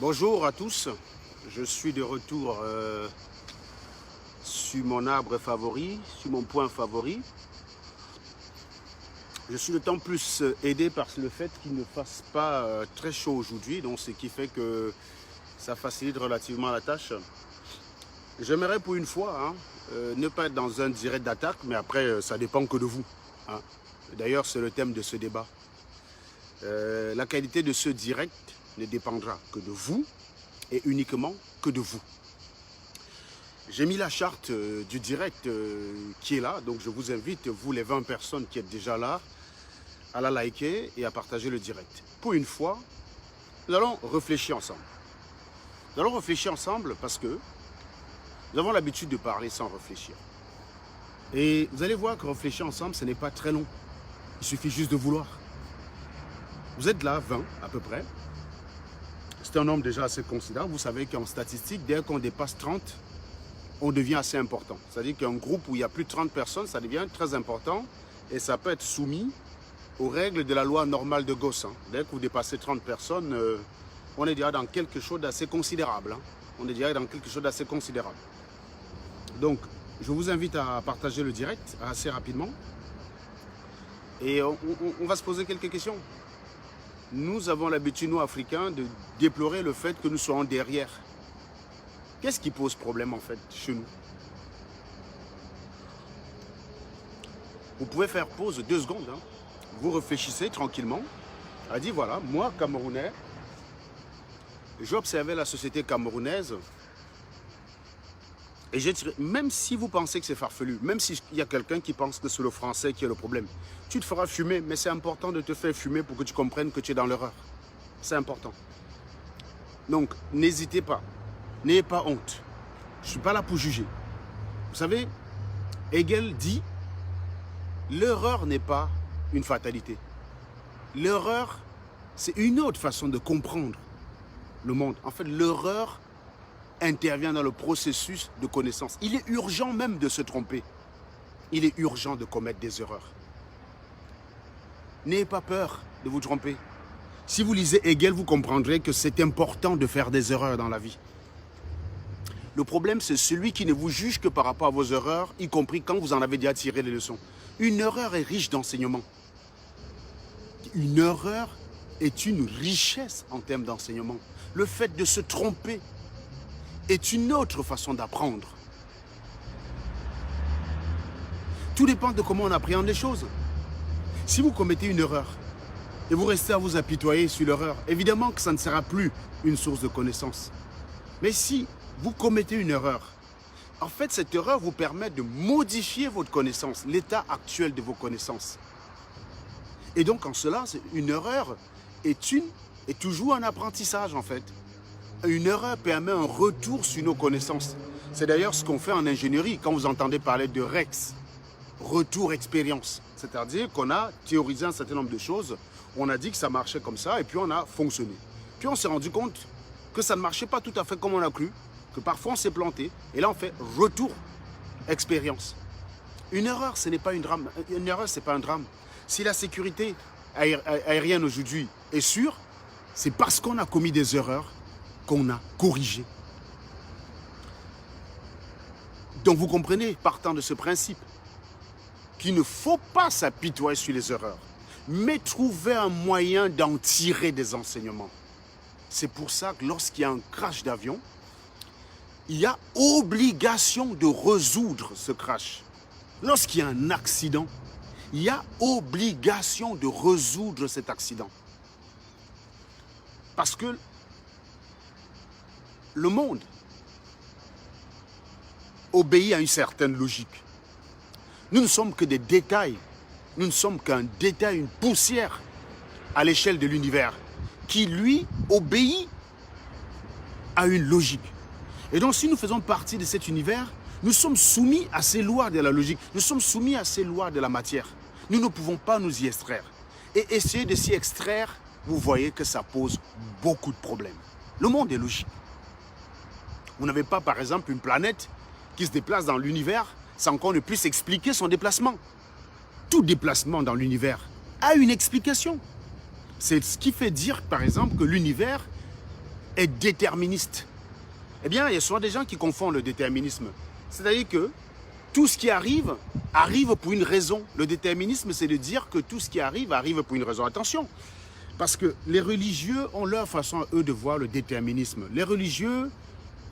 Bonjour à tous, je suis de retour sur mon arbre favori, sur mon point favori. Je suis d'autant plus aidé par le fait qu'il ne fasse pas très chaud aujourd'hui, donc ce qui fait que ça facilite relativement la tâche. J'aimerais pour une fois ne pas être dans un direct d'attaque, mais après ça dépend que de vous. Hein. D'ailleurs c'est le thème de ce débat. La qualité de ce direct ne dépendra que de vous et uniquement que de vous. J'ai mis la charte du direct qui est là, donc je vous invite, vous les 20 personnes qui êtes déjà là, à la liker et à partager le direct. Pour une fois, nous allons réfléchir ensemble. Nous allons réfléchir ensemble parce que nous avons l'habitude de parler sans réfléchir. Et vous allez voir que réfléchir ensemble, ce n'est pas très long. Il suffit juste de vouloir. Vous êtes là, 20 à peu près. C'est un nombre déjà assez considérable. Vous savez qu'en statistique, dès qu'on dépasse 30, on devient assez important. C'est-à-dire qu'un groupe où il y a plus de 30 personnes, ça devient très important et ça peut être soumis aux règles de la loi normale de Gauss. Dès que vous dépassez 30 personnes, on est déjà dans quelque chose d'assez considérable. On est déjà dans quelque chose d'assez considérable. Donc, je vous invite à partager le direct assez rapidement. Et on va se poser quelques questions. Nous avons l'habitude, nous Africains, de déplorer le fait que nous soyons derrière. Qu'est-ce qui pose problème en fait chez nous? Vous pouvez faire pause 2 secondes. Vous réfléchissez tranquillement. A dit voilà, moi Camerounais, j'ai observé la société camerounaise et j'ai tiré, même si vous pensez que c'est farfelu, même s'il y a quelqu'un qui pense que c'est le français qui est le problème, tu te feras fumer, mais c'est important de te faire fumer pour que tu comprennes que tu es dans l'erreur. C'est important. Donc, n'hésitez pas. N'ayez pas honte. Je ne suis pas là pour juger. Vous savez, Hegel dit, l'erreur n'est pas une fatalité. L'erreur, c'est une autre façon de comprendre le monde. En fait, l'erreur intervient dans le processus de connaissance. Il est urgent même de se tromper. Il est urgent de commettre des erreurs. N'ayez pas peur de vous tromper. Si vous lisez Hegel, vous comprendrez que c'est important de faire des erreurs dans la vie. Le problème, c'est celui qui ne vous juge que par rapport à vos erreurs, y compris quand vous en avez déjà tiré les leçons. Une erreur est riche d'enseignement. Une erreur est une richesse en termes d'enseignement. Le fait de se tromper est une autre façon d'apprendre. Tout dépend de comment on appréhende les choses. Si vous commettez une erreur et vous restez à vous apitoyer sur l'erreur, évidemment que ça ne sera plus une source de connaissance. Mais si vous commettez une erreur, en fait cette erreur vous permet de modifier votre connaissance, l'état actuel de vos connaissances. Et donc en cela, une erreur est toujours un apprentissage en fait. Une erreur permet un retour sur nos connaissances. C'est d'ailleurs ce qu'on fait en ingénierie quand vous entendez parler de REX, retour expérience. C'est-à-dire qu'on a théorisé un certain nombre de choses, on a dit que ça marchait comme ça et puis on a fonctionné. Puis on s'est rendu compte que ça ne marchait pas tout à fait comme on a cru, que parfois on s'est planté et là on fait retour expérience. Une erreur, ce n'est pas un drame. Une erreur, ce n'est pas un drame. Si la sécurité aérienne aujourd'hui est sûre, c'est parce qu'on a commis des erreurs qu'on a corrigé. Donc vous comprenez, partant de ce principe, qu'il ne faut pas s'apitoyer sur les erreurs, mais trouver un moyen d'en tirer des enseignements. C'est pour ça que lorsqu'il y a un crash d'avion, il y a obligation de résoudre ce crash. Lorsqu'il y a un accident, il y a obligation de résoudre cet accident. Parce que le monde obéit à une certaine logique. Nous ne sommes que des détails. Nous ne sommes qu'un détail, une poussière à l'échelle de l'univers qui, lui, obéit à une logique. Et donc, si nous faisons partie de cet univers, nous sommes soumis à ces lois de la logique. Nous sommes soumis à ces lois de la matière. Nous ne pouvons pas nous y extraire. Et essayer de s'y extraire, vous voyez que ça pose beaucoup de problèmes. Le monde est logique. Vous n'avez pas, par exemple, une planète qui se déplace dans l'univers sans qu'on ne puisse expliquer son déplacement. Tout déplacement dans l'univers a une explication. C'est ce qui fait dire, par exemple, que l'univers est déterministe. Eh bien, il y a souvent des gens qui confondent le déterminisme. C'est-à-dire que tout ce qui arrive, arrive pour une raison. Le déterminisme, c'est de dire que tout ce qui arrive, arrive pour une raison. Attention, parce que les religieux ont leur façon, eux, de voir le déterminisme. Les religieux,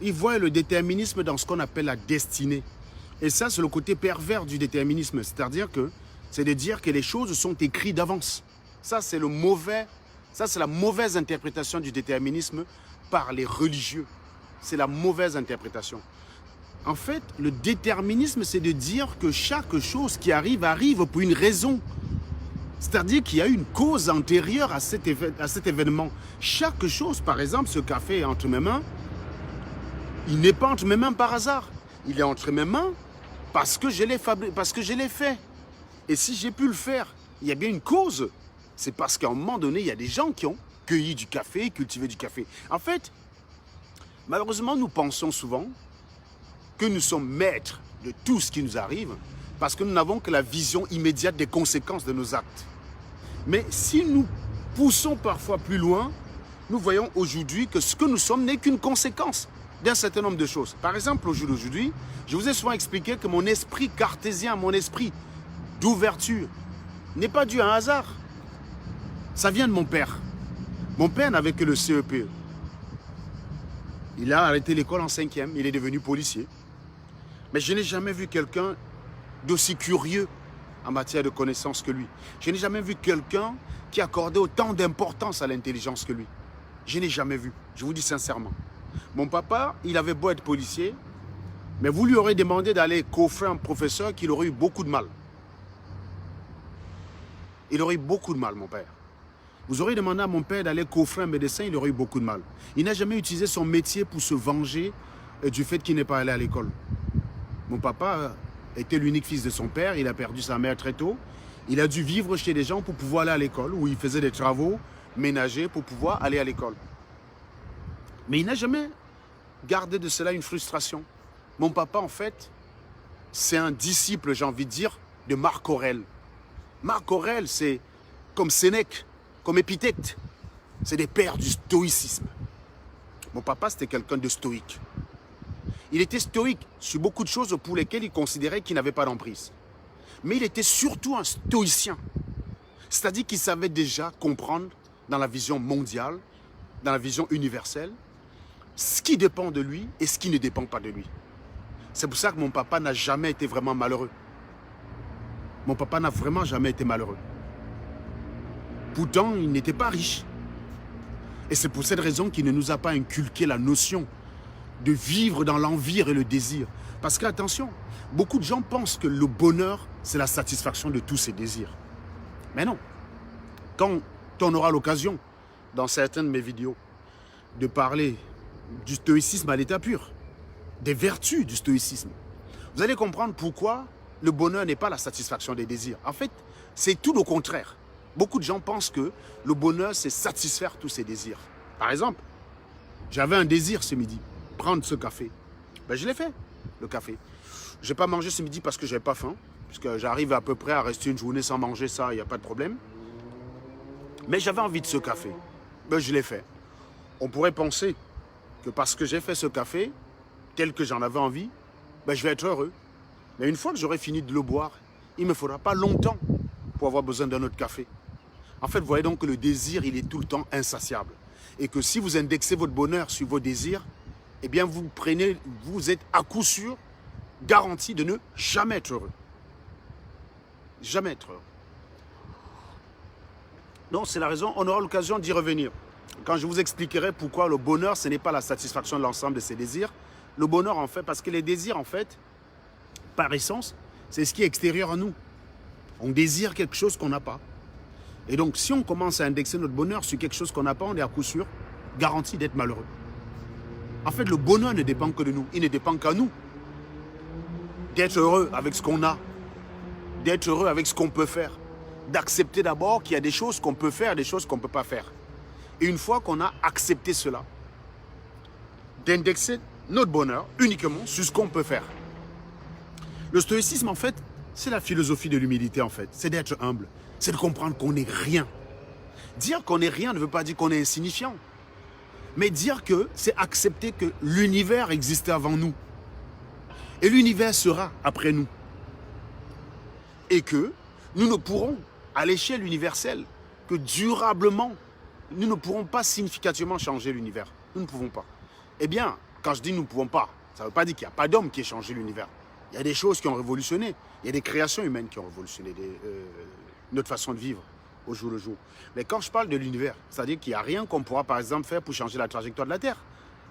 ils voient le déterminisme dans ce qu'on appelle la destinée. Et ça, c'est le côté pervers du déterminisme. C'est-à-dire que c'est de dire que les choses sont écrites d'avance. Ça, c'est la mauvaise interprétation du déterminisme par les religieux. C'est la mauvaise interprétation. En fait, le déterminisme, c'est de dire que chaque chose qui arrive, arrive pour une raison. C'est-à-dire qu'il y a une cause antérieure à cet événement. Chaque chose, par exemple, ce café est entre mes mains, il n'est pas entre mes mains par hasard. Il est entre mes mains parce que je l'ai fait. Et si j'ai pu le faire, il y a bien une cause. C'est parce qu'à un moment donné, il y a des gens qui ont cueilli du café, cultivé du café. En fait, malheureusement, nous pensons souvent que nous sommes maîtres de tout ce qui nous arrive parce que nous n'avons que la vision immédiate des conséquences de nos actes. Mais si nous poussons parfois plus loin, nous voyons aujourd'hui que ce que nous sommes n'est qu'une conséquence d'un certain nombre de choses. Par exemple, au jour d'aujourd'hui, je vous ai souvent expliqué que mon esprit cartésien, mon esprit d'ouverture, n'est pas dû à un hasard. Ça vient de mon père. Mon père n'avait que le CEPE. Il a arrêté l'école en 5e, il est devenu policier. Mais je n'ai jamais vu quelqu'un d'aussi curieux en matière de connaissances que lui. Je n'ai jamais vu quelqu'un qui accordait autant d'importance à l'intelligence que lui. Je n'ai jamais vu, je vous dis sincèrement. Mon papa, il avait beau être policier, mais vous lui aurez demandé d'aller coffrer un professeur qu'il aurait eu beaucoup de mal. Il aurait eu beaucoup de mal, mon père. Vous aurez demandé à mon père d'aller coffrer un médecin, il aurait eu beaucoup de mal. Il n'a jamais utilisé son métier pour se venger du fait qu'il n'est pas allé à l'école. Mon papa était l'unique fils de son père, il a perdu sa mère très tôt. Il a dû vivre chez des gens pour pouvoir aller à l'école, où il faisait des travaux ménagers pour pouvoir aller à l'école. Mais il n'a jamais gardé de cela une frustration. Mon papa, en fait, c'est un disciple, j'ai envie de dire, de Marc Aurèle. Marc Aurèle, c'est comme Sénèque, comme Épithète. C'est des pères du stoïcisme. Mon papa, c'était quelqu'un de stoïque. Il était stoïque sur beaucoup de choses pour lesquelles il considérait qu'il n'avait pas d'emprise. Mais il était surtout un stoïcien. C'est-à-dire qu'il savait déjà comprendre dans la vision mondiale, dans la vision universelle, ce qui dépend de lui et ce qui ne dépend pas de lui. C'est pour ça que mon papa n'a jamais été vraiment malheureux. Mon papa n'a vraiment jamais été malheureux. Pourtant, il n'était pas riche. Et c'est pour cette raison qu'il ne nous a pas inculqué la notion de vivre dans l'envie et le désir. Parce qu'attention, beaucoup de gens pensent que le bonheur, c'est la satisfaction de tous ses désirs. Mais non. Quand on aura l'occasion, dans certaines de mes vidéos, de parler du stoïcisme à l'état pur, des vertus du stoïcisme, vous allez comprendre pourquoi le bonheur n'est pas la satisfaction des désirs. En fait, c'est tout le contraire. Beaucoup de gens pensent que le bonheur, c'est satisfaire tous ses désirs. Par exemple, j'avais un désir ce midi, prendre ce café. Ben, je l'ai fait, le café. Je n'ai pas mangé ce midi parce que je n'avais pas faim, puisque j'arrive à peu près à rester une journée sans manger, ça, il n'y a pas de problème. Mais j'avais envie de ce café. Ben, je l'ai fait. On pourrait penser que parce que j'ai fait ce café, tel que j'en avais envie, ben, je vais être heureux. Mais une fois que j'aurai fini de le boire, il ne me faudra pas longtemps pour avoir besoin d'un autre café. En fait, vous voyez donc que le désir, il est tout le temps insatiable. Et que si vous indexez votre bonheur sur vos désirs, eh bien, vous êtes à coup sûr garanti de ne jamais être heureux. Jamais être heureux. Donc, c'est la raison, on aura l'occasion d'y revenir. Quand je vous expliquerai pourquoi le bonheur, ce n'est pas la satisfaction de l'ensemble de ses désirs. Le bonheur, en fait, parce que les désirs, en fait, par essence, c'est ce qui est extérieur à nous. On désire quelque chose qu'on n'a pas. Et donc, si on commence à indexer notre bonheur sur quelque chose qu'on n'a pas, on est à coup sûr garanti d'être malheureux. En fait, le bonheur ne dépend que de nous. Il ne dépend qu'à nous d'être heureux avec ce qu'on a, d'être heureux avec ce qu'on peut faire, d'accepter d'abord qu'il y a des choses qu'on peut faire et des choses qu'on ne peut pas faire. Et une fois qu'on a accepté cela, d'indexer notre bonheur uniquement sur ce qu'on peut faire. Le stoïcisme, en fait, c'est la philosophie de l'humilité, en fait. C'est d'être humble. C'est de comprendre qu'on n'est rien. Dire qu'on n'est rien ne veut pas dire qu'on est insignifiant. Mais dire que c'est accepter que l'univers existait avant nous. Et l'univers sera après nous. Et que nous ne pourrons, à l'échelle universelle, que durablement, nous ne pourrons pas significativement changer l'univers. Nous ne pouvons pas. Eh bien, quand je dis nous ne pouvons pas, ça ne veut pas dire qu'il n'y a pas d'homme qui ait changé l'univers. Il y a des choses qui ont révolutionné. Il y a des créations humaines qui ont révolutionné notre façon de vivre au jour le jour. Mais quand je parle de l'univers, c'est-à-dire qu'il n'y a rien qu'on pourra, par exemple, faire pour changer la trajectoire de la Terre.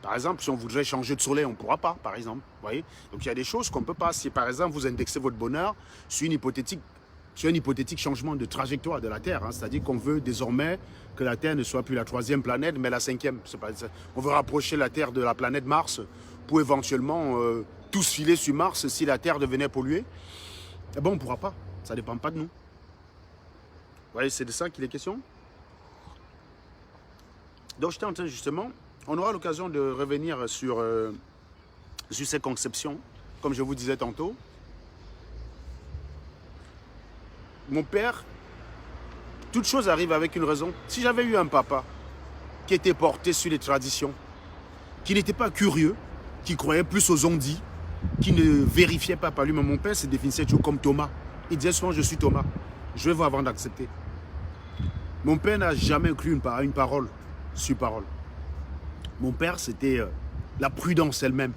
Par exemple, si on voudrait changer de soleil, on ne pourra pas, par exemple. Vous voyez? Donc il y a des choses qu'on ne peut pas. Si, par exemple, vous indexez votre bonheur sur un hypothétique changement de trajectoire de la Terre, hein, c'est-à-dire qu'on veut désormais que la Terre ne soit plus la 3e planète, mais la 5e. On veut rapprocher la Terre de la planète Mars pour éventuellement tous filer sur Mars si la Terre devenait polluée. Eh ben, on ne pourra pas. Ça ne dépend pas de nous. Vous voyez, c'est de ça qu'il est question. Donc, j'étais en train justement, on aura l'occasion de revenir sur ces conceptions, comme je vous disais tantôt. Mon père, toute chose arrive avec une raison. Si j'avais eu un papa qui était porté sur les traditions, qui n'était pas curieux, qui croyait plus aux on-dit, qui ne vérifiait pas par lui-même, mon père se définissait toujours comme Thomas. Il disait souvent, je suis Thomas, je vais voir avant d'accepter. Mon père n'a jamais cru une parole sur parole. Mon père, c'était la prudence elle-même.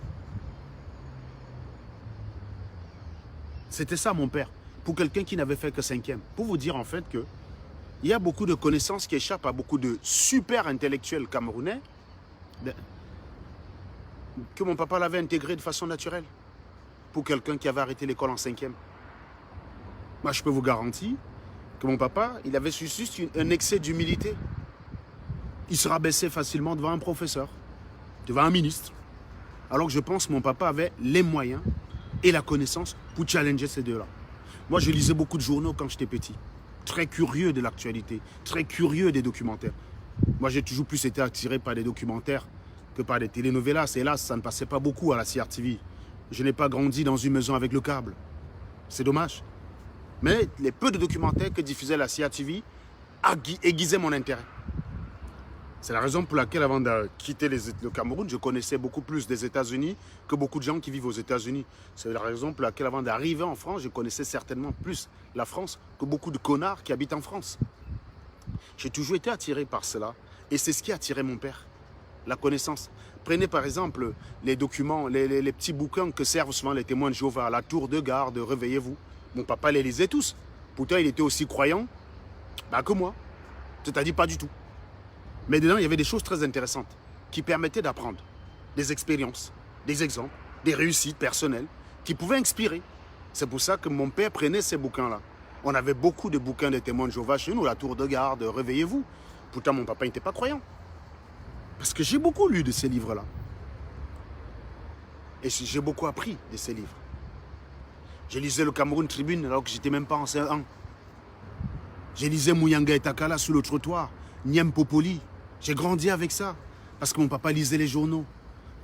C'était ça, mon père, pour quelqu'un qui n'avait fait que 5e. Pour vous dire en fait que il y a beaucoup de connaissances qui échappent à beaucoup de super intellectuels camerounais que mon papa l'avait intégré de façon naturelle pour quelqu'un qui avait arrêté l'école en 5e. Moi, je peux vous garantir que mon papa, il avait juste un excès d'humilité. Il se rabaissait facilement devant un professeur, devant un ministre. Alors que je pense que mon papa avait les moyens et la connaissance pour challenger ces deux-là. Moi, je lisais beaucoup de journaux quand j'étais petit. Très curieux de l'actualité, très curieux des documentaires. Moi, j'ai toujours plus été attiré par des documentaires que par des telenovelas. Hélas, ça ne passait pas beaucoup à la CRTV. Je n'ai pas grandi dans une maison avec le câble. C'est dommage. Mais les peu de documentaires que diffusait la CRTV aiguisaient mon intérêt. C'est la raison pour laquelle, avant de quitter le Cameroun, je connaissais beaucoup plus des États-Unis que beaucoup de gens qui vivent aux États-Unis. C'est la raison pour laquelle, avant d'arriver en France, je connaissais certainement plus la France que beaucoup de connards qui habitent en France. J'ai toujours été attiré par cela. Et c'est ce qui a attiré mon père, la connaissance. Prenez par exemple les documents, les petits bouquins que servent souvent les témoins de Jéhovah, la tour de garde, réveillez-vous. Mon papa les lisait tous. Pourtant, il était aussi croyant que moi. C'est-à-dire pas du tout. Mais dedans, il y avait des choses très intéressantes qui permettaient d'apprendre. Des expériences, des exemples, des réussites personnelles qui pouvaient inspirer. C'est pour ça que mon père prenait ces bouquins-là. On avait beaucoup de bouquins de témoins de Jéhovah chez nous, la tour de garde, réveillez-vous. Pourtant, mon papa n'était pas croyant. Parce que j'ai beaucoup lu de ces livres-là. Et j'ai beaucoup appris de ces livres. J'ai lisé le Cameroun Tribune alors que j'étais même pas en C1. J'ai lisé Mouyanga et Takala sur le trottoir, Niem Popoli. J'ai grandi avec ça, parce que mon papa lisait les journaux.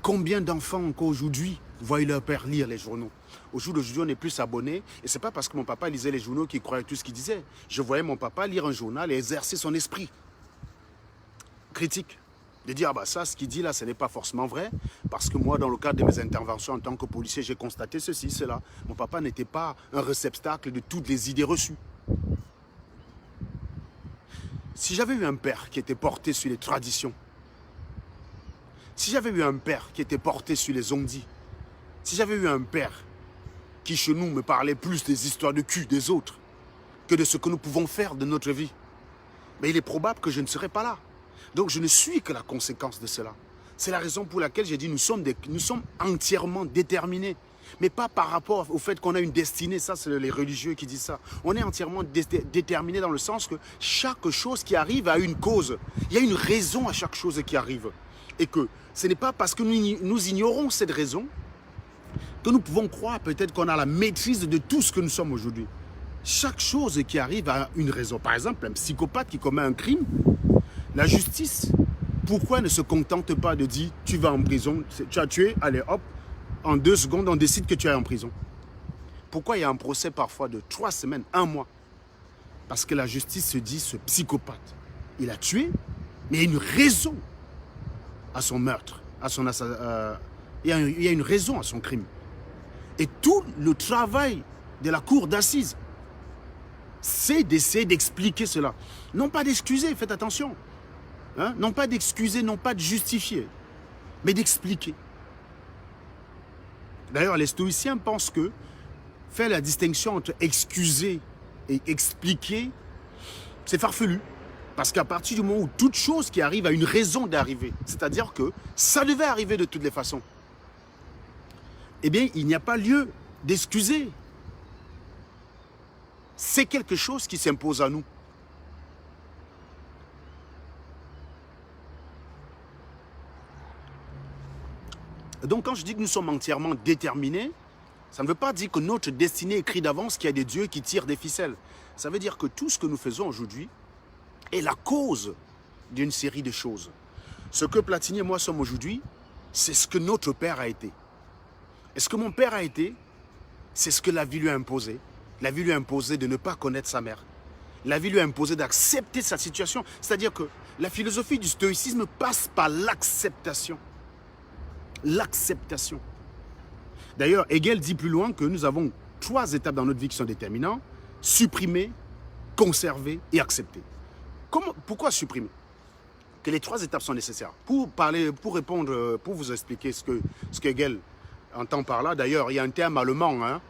Combien d'enfants encore aujourd'hui voient leur père lire les journaux? Aujourd'hui, on est plus abonnés, et ce n'est pas parce que mon papa lisait les journaux qu'il croyait tout ce qu'il disait. Je voyais mon papa lire un journal et exercer son esprit critique. De dire, ça, ce qu'il dit là, ce n'est pas forcément vrai, parce que moi, dans le cadre de mes interventions en tant que policier, j'ai constaté ceci, cela. Mon papa n'était pas un réceptacle de toutes les idées reçues. Si j'avais eu un père qui était porté sur les traditions, si j'avais eu un père qui était porté sur les on-dit, si j'avais eu un père qui, chez nous, me parlait plus des histoires de cul des autres que de ce que nous pouvons faire de notre vie, mais il est probable que je ne serais pas là. Donc, je ne suis que la conséquence de cela. C'est la raison pour laquelle j'ai dit nous sommes entièrement déterminés. Mais pas par rapport au fait qu'on a une destinée. Ça, c'est les religieux qui disent ça. On est entièrement déterminés dans le sens que chaque chose qui arrive a une cause. Il y a une raison à chaque chose qui arrive. Et que ce n'est pas parce que nous ignorons cette raison que nous pouvons croire peut-être qu'on a la maîtrise de tout ce que nous sommes aujourd'hui. Chaque chose qui arrive a une raison. Par exemple, un psychopathe qui commet un crime, la justice, pourquoi ne se contente pas de dire tu vas en prison, tu as tué, allez hop, en 2 secondes on décide que tu es en prison. Pourquoi il y a un procès parfois de 3 semaines, 1 mois? Parce que la justice se dit ce psychopathe, il a tué, mais il y a une raison à son meurtre, il y a une raison à son crime. Et tout le travail de la cour d'assises, c'est d'essayer d'expliquer cela. Non pas d'excuser, faites attention. Hein? Non pas d'excuser, non pas de justifier, mais d'expliquer. D'ailleurs, les stoïciens pensent que faire la distinction entre excuser et expliquer, c'est farfelu. Parce qu'à partir du moment où toute chose qui arrive a une raison d'arriver, c'est-à-dire que ça devait arriver de toutes les façons, eh bien, il n'y a pas lieu d'excuser. C'est quelque chose qui s'impose à nous. Donc, quand je dis que nous sommes entièrement déterminés, ça ne veut pas dire que notre destinée est écrite d'avance, qu'il y a des dieux qui tirent des ficelles. Ça veut dire que tout ce que nous faisons aujourd'hui est la cause d'une série de choses. Ce que Platini et moi sommes aujourd'hui, c'est ce que notre père a été. Et ce que mon père a été, c'est ce que la vie lui a imposé. La vie lui a imposé de ne pas connaître sa mère. La vie lui a imposé d'accepter sa situation. C'est-à-dire que la philosophie du stoïcisme passe par l'acceptation. L'acceptation. D'ailleurs, Hegel dit plus loin que nous avons 3 étapes dans notre vie qui sont déterminantes. Supprimer, conserver et accepter. Pourquoi supprimer? Que les 3 étapes sont nécessaires. Pour répondre, pour vous expliquer ce que Hegel entend par là. D'ailleurs, il y a un terme allemand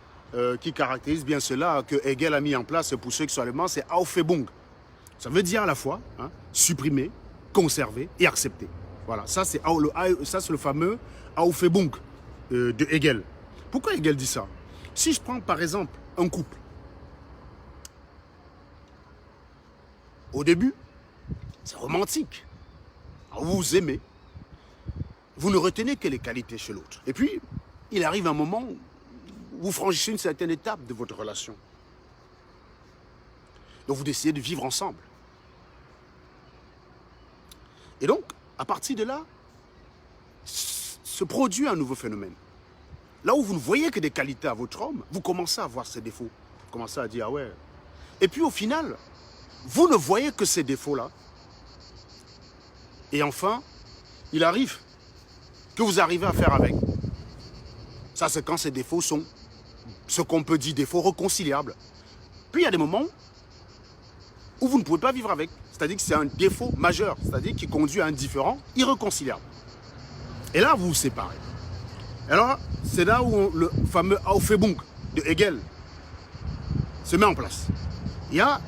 qui caractérise bien cela, que Hegel a mis en place pour ceux qui sont allemands, c'est Aufhebung. Ça veut dire à la fois supprimer, conserver et accepter. Voilà, ça c'est le fameux Aufhebung de Hegel. Pourquoi Hegel dit ça? Si je prends par exemple un couple, au début, c'est romantique. Vous vous aimez, vous ne retenez que les qualités chez l'autre. Et puis, il arrive un moment où vous franchissez une certaine étape de votre relation. Donc vous décidez de vivre ensemble. Et donc, à partir de là, se produit un nouveau phénomène. Là où vous ne voyez que des qualités à votre homme, vous commencez à voir ses défauts. Vous commencez à dire, ah ouais. Et puis au final, vous ne voyez que ces défauts-là. Et enfin, il arrive que vous arrivez à faire avec. Ça, c'est quand ces défauts sont ce qu'on peut dire défauts réconciliables. Puis il y a des moments où vous ne pouvez pas vivre avec. C'est-à-dire que c'est un défaut majeur, c'est-à-dire qui conduit à un différend irréconciliable. Et là, vous vous séparez. Alors, c'est là où le fameux Aufhebung de Hegel se met en place. Il y a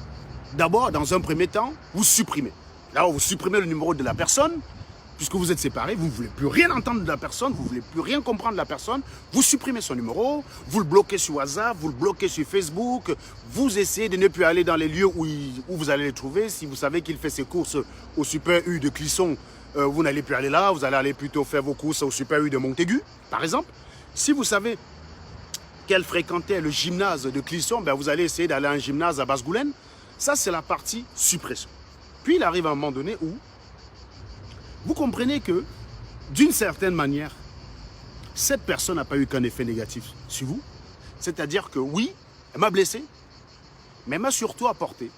d'abord, dans un premier temps, vous supprimez. Là, vous supprimez le numéro de la personne, puisque vous êtes séparés, vous ne voulez plus rien entendre de la personne, vous ne voulez plus rien comprendre de la personne, vous supprimez son numéro, vous le bloquez sur WhatsApp, vous le bloquez sur Facebook, vous essayez de ne plus aller dans les lieux où vous allez le trouver. Si vous savez qu'il fait ses courses au Super U de Clisson, vous n'allez plus aller là, vous allez aller plutôt faire vos courses au Super U de Montaigu, par exemple. Si vous savez qu'elle fréquentait le gymnase de Clisson, ben vous allez essayer d'aller à un gymnase à Basse-Goulaine. Ça, c'est la partie suppression. Puis, il arrive à un moment donné où vous comprenez que, d'une certaine manière, cette personne n'a pas eu qu'un effet négatif sur vous. C'est-à-dire que oui, elle m'a blessé, mais elle m'a surtout apporté.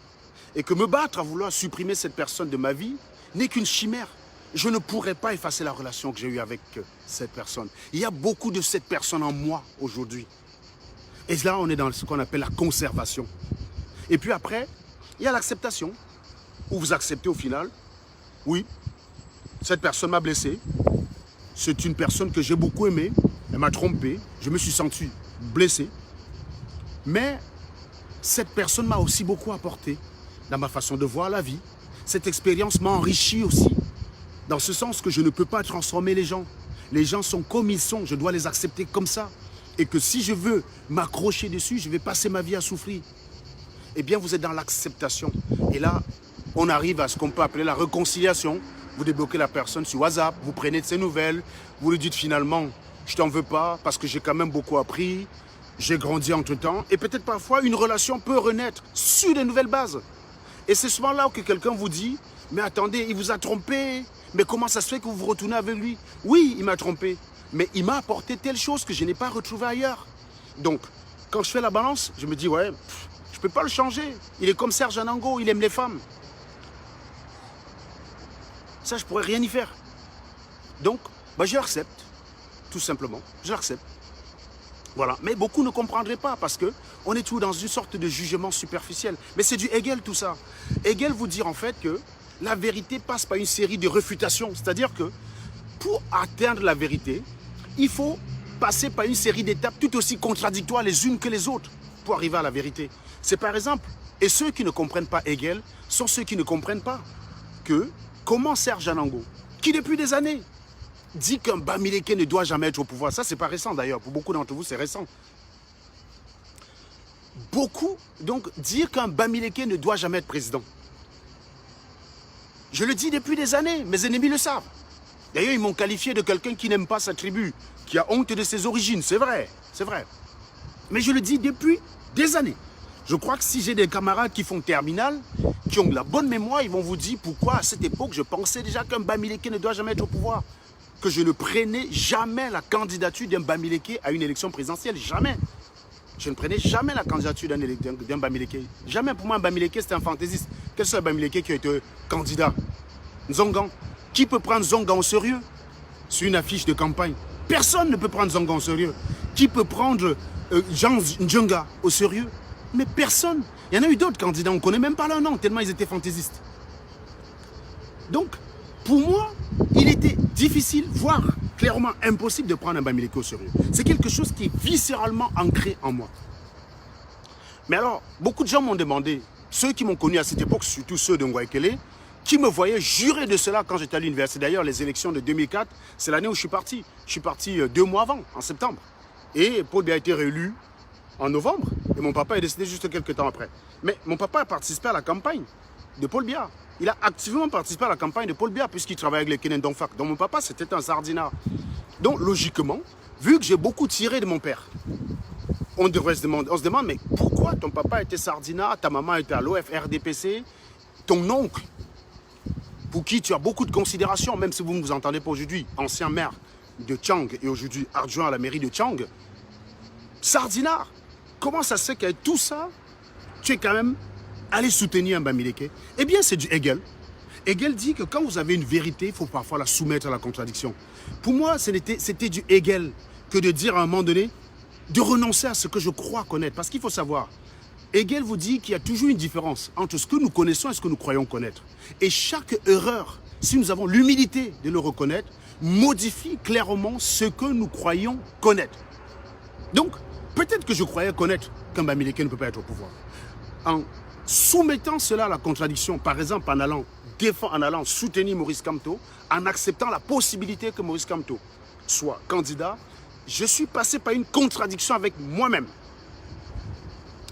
Et que me battre à vouloir supprimer cette personne de ma vie n'est qu'une chimère. Je ne pourrais pas effacer la relation que j'ai eue avec cette personne. Il y a beaucoup de cette personne en moi aujourd'hui. Et là, on est dans ce qu'on appelle la conservation. Et puis après, il y a l'acceptation, où vous acceptez au final, oui, cette personne m'a blessé, c'est une personne que j'ai beaucoup aimée, elle m'a trompé, je me suis senti blessé, mais cette personne m'a aussi beaucoup apporté dans ma façon de voir la vie. Cette expérience m'a enrichi aussi, dans ce sens que je ne peux pas transformer les gens. Les gens sont comme ils sont, je dois les accepter comme ça. Et que si je veux m'accrocher dessus, je vais passer ma vie à souffrir. Eh bien, vous êtes dans l'acceptation. Et là, on arrive à ce qu'on peut appeler la réconciliation. Vous débloquez la personne sur WhatsApp, vous prenez de ses nouvelles, vous lui dites finalement, je t'en veux pas parce que j'ai quand même beaucoup appris, j'ai grandi entre-temps. Et peut-être parfois, une relation peut renaître sur de nouvelles bases. Et c'est souvent là que quelqu'un vous dit, mais attendez, il vous a trompé. Mais comment ça se fait que vous vous retournez avec lui? Oui, il m'a trompé, mais il m'a apporté telle chose que je n'ai pas retrouvée ailleurs. Donc, quand je fais la balance, je me dis, ouais, je ne peux pas le changer. Il est comme Serge Anango, il aime les femmes. Ça, je ne pourrais rien y faire. Donc, bah, je l'accepte, tout simplement, je l'accepte. Voilà, mais beaucoup ne comprendraient pas parce qu'on est toujours dans une sorte de jugement superficiel. Mais c'est du Hegel tout ça. Hegel vous dit en fait que la vérité passe par une série de réfutations. C'est-à-dire que pour atteindre la vérité, il faut passer par une série d'étapes tout aussi contradictoires les unes que les autres pour arriver à la vérité. C'est par exemple, et ceux qui ne comprennent pas Hegel sont ceux qui ne comprennent pas que comment Serge Anango, qui depuis des années dit qu'un Bamileke ne doit jamais être au pouvoir. Ça, c'est pas récent d'ailleurs. Pour beaucoup d'entre vous, c'est récent. Beaucoup, donc, dire qu'un Bamileke ne doit jamais être président. Je le dis depuis des années. Mes ennemis le savent. D'ailleurs, ils m'ont qualifié de quelqu'un qui n'aime pas sa tribu, qui a honte de ses origines. C'est vrai, c'est vrai. Mais je le dis depuis des années. Je crois que si j'ai des camarades qui font terminale, qui ont de la bonne mémoire, ils vont vous dire pourquoi à cette époque, je pensais déjà qu'un Bamileke ne doit jamais être au pouvoir. Que je ne prenais jamais la candidature d'un Bamileke à une élection présidentielle. Jamais. Je ne prenais jamais la candidature d'un Bamileke. Jamais. Pour moi, un Bamileke, c'était un fantaisiste. Quel seul Bamileke qui a été candidat? Zongan. Qui peut prendre Zongan au sérieux sur une affiche de campagne? Personne ne peut prendre Zongan au sérieux. Qui peut prendre Jean Ndjenga au sérieux? Mais personne. Il y en a eu d'autres candidats, on ne connaît même pas leur nom, tellement ils étaient fantaisistes. Donc, pour moi, il était difficile, voire clairement impossible de prendre un Bamileke au sérieux. C'est quelque chose qui est viscéralement ancré en moi. Mais alors, beaucoup de gens m'ont demandé, ceux qui m'ont connu à cette époque, surtout ceux de Ngouaikele, qui me voyaient jurer de cela quand j'étais à l'université. D'ailleurs, les élections de 2004, c'est l'année où je suis parti. Je suis parti 2 mois avant, en septembre. Et Paul Biya a été réélu en novembre. Et mon papa est décédé juste quelques temps après. Mais mon papa a participé à la campagne de Paul Biya. Il a activement participé à la campagne de Paul Biya puisqu'il travaillait avec les Kenen Donfak. Donc mon papa, c'était un sardinat. Donc logiquement, vu que j'ai beaucoup tiré de mon père, on se demande, mais pourquoi ton papa était sardinat, ta maman était à l'OF, RDPC, ton oncle, pour qui tu as beaucoup de considération, même si vous ne vous entendez pas aujourd'hui, ancien maire de Tchang et aujourd'hui adjoint à la mairie de Tchang, sardinat, comment ça se fait qu'avec tout ça, tu es quand même allez soutenir un Bamileke? Eh bien, c'est du Hegel. Hegel dit que quand vous avez une vérité, il faut parfois la soumettre à la contradiction. Pour moi, c'était du Hegel que de dire à un moment donné, de renoncer à ce que je crois connaître. Parce qu'il faut savoir, Hegel vous dit qu'il y a toujours une différence entre ce que nous connaissons et ce que nous croyons connaître. Et chaque erreur, si nous avons l'humilité de le reconnaître, modifie clairement ce que nous croyons connaître. Donc, peut-être que je croyais connaître qu'un Bamileke ne peut pas être au pouvoir. En soumettant cela à la contradiction, par exemple en allant soutenir Maurice Kamto, en acceptant la possibilité que Maurice Kamto soit candidat, je suis passé par une contradiction avec moi-même.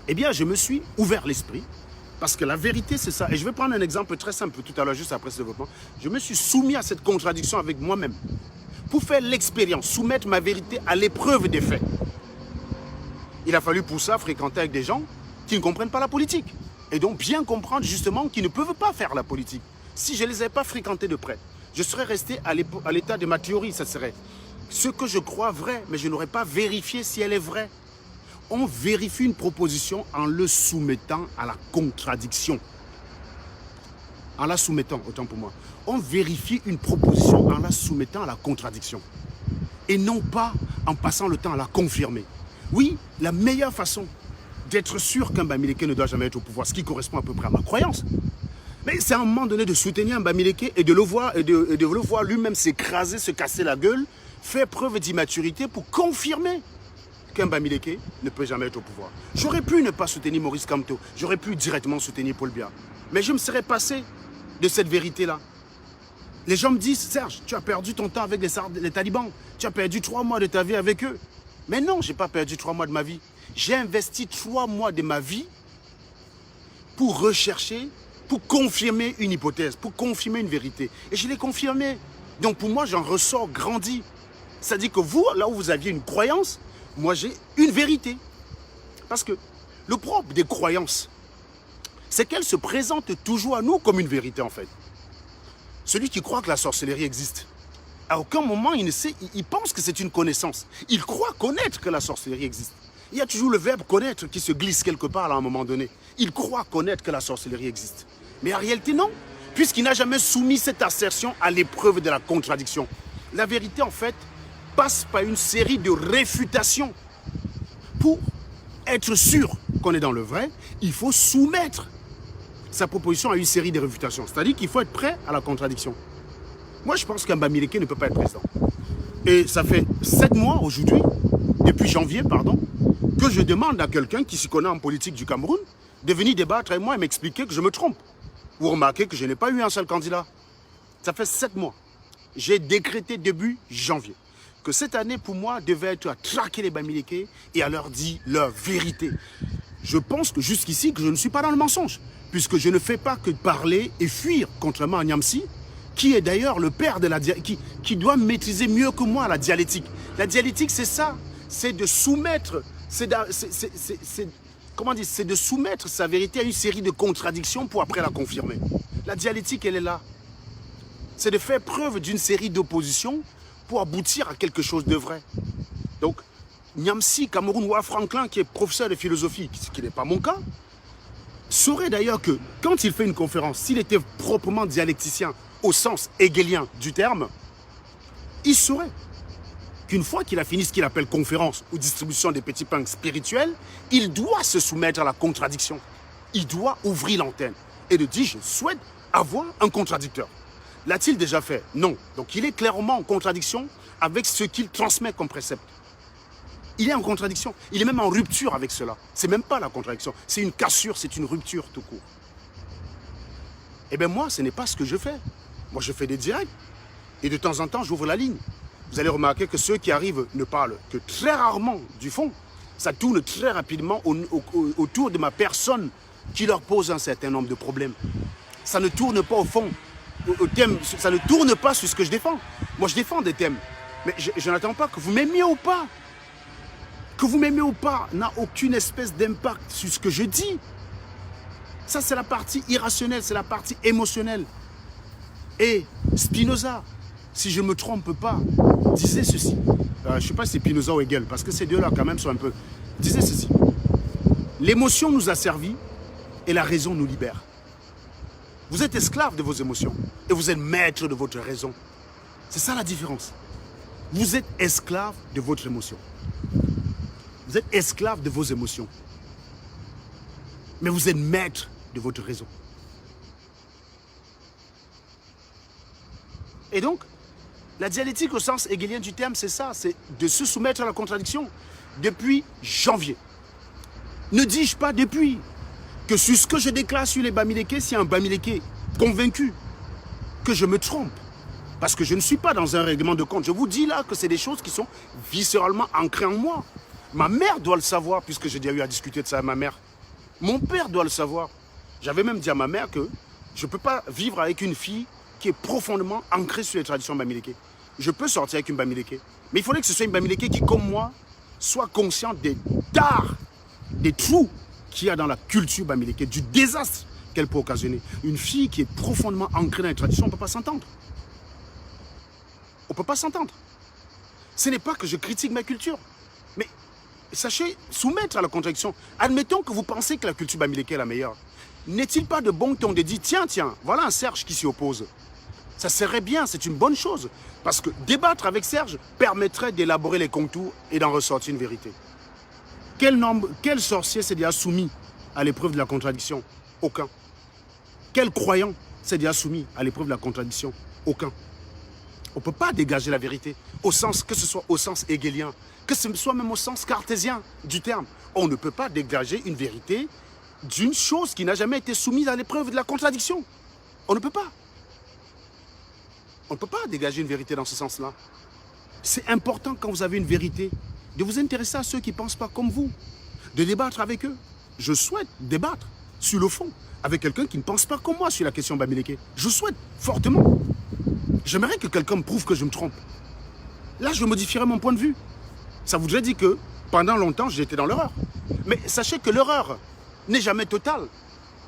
Eh bien, je me suis ouvert l'esprit, parce que la vérité, c'est ça. Et je vais prendre un exemple très simple tout à l'heure, juste après ce développement. Je me suis soumis à cette contradiction avec moi-même, pour faire l'expérience, soumettre ma vérité à l'épreuve des faits. Il a fallu pour ça fréquenter avec des gens qui ne comprennent pas la politique. Et donc bien comprendre justement qu'ils ne peuvent pas faire la politique. Si je ne les avais pas fréquentés de près, je serais resté à l'état de ma théorie, ça serait ce que je crois vrai, mais je n'aurais pas vérifié si elle est vraie. On vérifie une proposition en le soumettant à la contradiction. En la soumettant, autant pour moi. On vérifie une proposition en la soumettant à la contradiction. Et non pas en passant le temps à la confirmer. Oui, la meilleure façon d'être sûr qu'un Bamileke ne doit jamais être au pouvoir, ce qui correspond à peu près à ma croyance. Mais c'est à un moment donné de soutenir un Bamileke et de le voir lui-même s'écraser, se casser la gueule, faire preuve d'immaturité pour confirmer qu'un Bamileke ne peut jamais être au pouvoir. J'aurais pu ne pas soutenir Maurice Kamto, j'aurais pu directement soutenir Paul Biya. Mais je me serais passé de cette vérité-là. Les gens me disent, Serge, tu as perdu ton temps avec les talibans, tu as perdu 3 mois de ta vie avec eux. Mais non, je n'ai pas perdu 3 mois de ma vie. J'ai investi 3 mois de ma vie pour rechercher, pour confirmer une hypothèse, pour confirmer une vérité. Et je l'ai confirmé. Donc pour moi, j'en ressors grandi. C'est-à-dire que vous, là où vous aviez une croyance, moi j'ai une vérité. Parce que le propre des croyances, c'est qu'elles se présentent toujours à nous comme une vérité en fait. Celui qui croit que la sorcellerie existe, à aucun moment il pense que c'est une connaissance. Il croit connaître que la sorcellerie existe. Il y a toujours le verbe connaître qui se glisse quelque part à un moment donné. Il croit connaître que la sorcellerie existe. Mais en réalité non, puisqu'il n'a jamais soumis cette assertion à l'épreuve de la contradiction. La vérité, en fait, passe par une série de réfutations. Pour être sûr qu'on est dans le vrai, il faut soumettre sa proposition à une série de réfutations. C'est-à-dire qu'il faut être prêt à la contradiction. Moi, je pense qu'un Bamileke ne peut pas être président. Et ça fait 7 mois aujourd'hui, depuis janvier, pardon, que je demande à quelqu'un qui s'y connaît en politique du Cameroun de venir débattre avec moi et m'expliquer que je me trompe. Vous remarquez que je n'ai pas eu un seul candidat. Ça fait 7 mois. J'ai décrété début janvier que cette année, pour moi, devait être à traquer les Bamileke et à leur dire leur vérité. Je pense que jusqu'ici, que je ne suis pas dans le mensonge, puisque je ne fais pas que parler et fuir, contrairement à Niamsi, qui est d'ailleurs le père de la dialectique, qui doit maîtriser mieux que moi la dialectique. La dialectique, c'est ça, c'est de soumettre, comment dire, c'est de soumettre sa vérité à une série de contradictions pour après la confirmer. La dialectique, elle est là. C'est de faire preuve d'une série d'oppositions pour aboutir à quelque chose de vrai. Donc, Niamsi, Cameroun, Ouah Franklin, qui est professeur de philosophie, ce qui n'est pas mon cas, saurait d'ailleurs que quand il fait une conférence, s'il était proprement dialecticien au sens hegelien du terme, il saurait qu'une fois qu'il a fini ce qu'il appelle conférence ou distribution des petits pains spirituels, il doit se soumettre à la contradiction. Il doit ouvrir l'antenne et de dire « je souhaite avoir un contradicteur ». L'a-t-il déjà fait? Non. Donc il est clairement en contradiction avec ce qu'il transmet comme précepte. Il est en contradiction. Il est même en rupture avec cela. C'est même pas la contradiction. C'est une cassure, c'est une rupture tout court. Eh bien moi, ce n'est pas ce que je fais. Moi, je fais des directs. Et de temps en temps, j'ouvre la ligne. Vous allez remarquer que ceux qui arrivent ne parlent que très rarement du fond. Ça tourne très rapidement autour de ma personne qui leur pose un certain nombre de problèmes. Ça ne tourne pas au fond. Au thème, ça ne tourne pas sur ce que je défends. Moi, je défends des thèmes. Mais je n'attends pas que vous m'aimiez ou pas. Que vous m'aimez ou pas n'a aucune espèce d'impact sur ce que je dis. Ça, c'est la partie irrationnelle, c'est la partie émotionnelle. Et Spinoza, si je ne me trompe pas, disait ceci. Je ne sais pas si c'est Spinoza ou Hegel, parce que ces deux-là, quand même, sont un peu... Disait ceci. L'émotion nous a servi et la raison nous libère. Vous êtes esclave de vos émotions et vous êtes maître de votre raison. C'est ça la différence. Vous êtes esclave de votre émotion. Vous êtes esclave de vos émotions. Mais vous êtes maître de votre raison. Et donc, la dialectique au sens hegelien du terme, c'est ça, c'est de se soumettre à la contradiction depuis janvier. Ne dis-je pas depuis que sur ce que je déclare sur les Bamileke, si un Bamileke convaincu que je me trompe, parce que je ne suis pas dans un règlement de compte, je vous dis là que c'est des choses qui sont viscéralement ancrées en moi. Ma mère doit le savoir, puisque j'ai déjà eu à discuter de ça avec ma mère. Mon père doit le savoir. J'avais même dit à ma mère que je ne peux pas vivre avec une fille qui est profondément ancrée sur les traditions Bamileke. Je peux sortir avec une Bamileke, mais il faudrait que ce soit une Bamileke qui, comme moi, soit consciente des dards, des trous qu'il y a dans la culture Bamileke, du désastre qu'elle peut occasionner. Une fille qui est profondément ancrée dans les traditions, on ne peut pas s'entendre. On ne peut pas s'entendre. Ce n'est pas que je critique ma culture, mais sachez soumettre à la contradiction. Admettons que vous pensez que la culture Bamileke est la meilleure. N'est-il pas de bon ton de dire, tiens, voilà un Serge qui s'y oppose. Ça serait bien, c'est une bonne chose. Parce que débattre avec Serge permettrait d'élaborer les contours et d'en ressortir une vérité. Quel sorcier s'est déjà soumis à l'épreuve de la contradiction? Aucun. Quel croyant s'est déjà soumis à l'épreuve de la contradiction? Aucun. On ne peut pas dégager la vérité, au sens, que ce soit au sens hegelien, que ce soit même au sens cartésien du terme. On ne peut pas dégager une vérité d'une chose qui n'a jamais été soumise à l'épreuve de la contradiction. On ne peut pas. On ne peut pas dégager une vérité dans ce sens-là. C'est important quand vous avez une vérité de vous intéresser à ceux qui ne pensent pas comme vous, de débattre avec eux. Je souhaite débattre sur le fond avec quelqu'un qui ne pense pas comme moi sur la question Bamileke. Je souhaite fortement. J'aimerais que quelqu'un me prouve que je me trompe. Là, je modifierais mon point de vue. Ça voudrait dire que pendant longtemps, j'étais dans l'erreur. Mais sachez que l'erreur n'est jamais totale.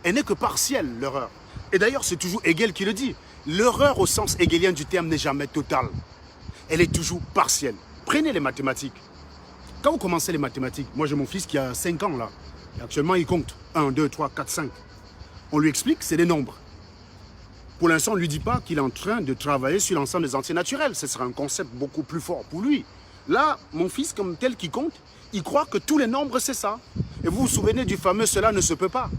Elle n'est que partielle, l'erreur. Et d'ailleurs, c'est toujours Hegel qui le dit. L'erreur au sens hegelien du terme n'est jamais totale. Elle est toujours partielle. Prenez les mathématiques. Quand vous commencez les mathématiques, moi j'ai mon fils qui a 5 ans là. Et actuellement, il compte 1, 2, 3, 4, 5. On lui explique, c'est des nombres. Pour l'instant, on ne lui dit pas qu'il est en train de travailler sur l'ensemble des entiers naturels. Ce sera un concept beaucoup plus fort pour lui. Là, mon fils, comme tel qui compte, il croit que tous les nombres, c'est ça. Et vous vous souvenez du fameux « cela ne se peut pas ».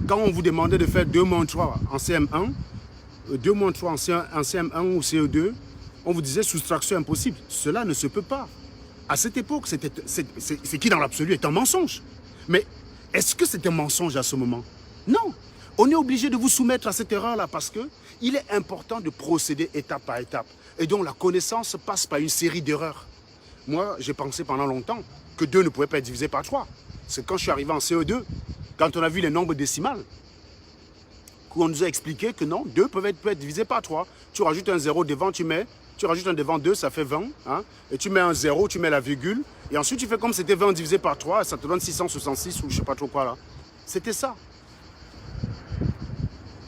Quand on vous demandait de faire 2 moins 3 en CM1, 2 moins 3 en CM1 ou CE2, on vous disait soustraction impossible. Cela ne se peut pas. À cette époque, c'est qui dans l'absolu est un mensonge. Mais est-ce que c'est un mensonge à ce moment? Non. On est obligé de vous soumettre à cette erreur-là parce qu'il est important de procéder étape par étape. Et donc la connaissance passe par une série d'erreurs. Moi, j'ai pensé pendant longtemps que 2 ne pouvait pas être divisé par 3. C'est quand je suis arrivé en CE2, quand on a vu les nombres décimales, qu'on nous a expliqué que non, 2 peuvent être divisés par 3. Tu rajoutes un 0 devant, tu rajoutes un devant 2, ça fait 20. Hein, et tu mets un 0, tu mets la virgule. Et ensuite, tu fais comme c'était 20 divisé par 3, et ça te donne 666 ou je ne sais pas trop quoi là. C'était ça.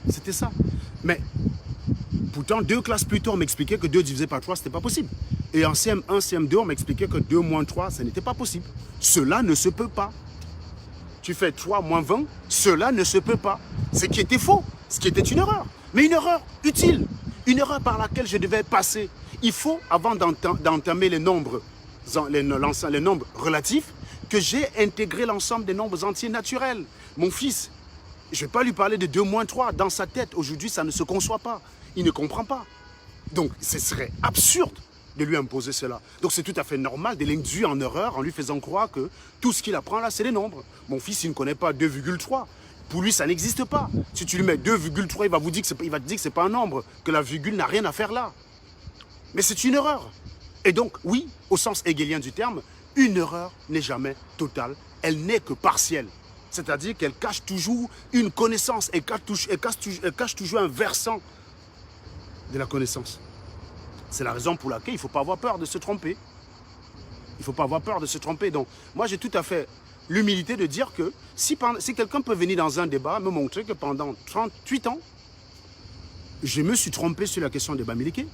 C'était ça. Mais pourtant, 2 classes plus tôt, on m'expliquait que 2 divisé par 3, ce n'était pas possible. Et en CM1, CM2, on m'expliquait que 2 moins 3, ce n'était pas possible. Cela ne se peut pas. Tu fais 3 moins 20, cela ne se peut pas. Ce qui était faux, ce qui était une erreur. Mais une erreur utile, une erreur par laquelle je devais passer. Il faut, avant d'entamer les nombres relatifs, que j'ai intégré l'ensemble des nombres entiers naturels. Mon fils, je ne vais pas lui parler de 2 moins 3. Dans sa tête, aujourd'hui, ça ne se conçoit pas. Il ne comprend pas. Donc, ce serait absurde de lui imposer cela. Donc, c'est tout à fait normal de l'induire en erreur en lui faisant croire que tout ce qu'il apprend là, c'est les nombres. Mon fils, il ne connaît pas 2,3. Pour lui, ça n'existe pas. Si tu lui mets 2,3, il va te dire que ce n'est pas un nombre, que la virgule n'a rien à faire là. Mais c'est une erreur. Et donc, oui, au sens hegelien du terme, une erreur n'est jamais totale. Elle n'est que partielle. C'est-à-dire qu'elle cache toujours une connaissance, elle cache toujours un versant de la connaissance. C'est la raison pour laquelle il ne faut pas avoir peur de se tromper. Il ne faut pas avoir peur de se tromper. Donc, moi, j'ai tout à fait l'humilité de dire que si quelqu'un peut venir dans un débat, me montrer que pendant 38 ans, je me suis trompé sur la question de Bamileke,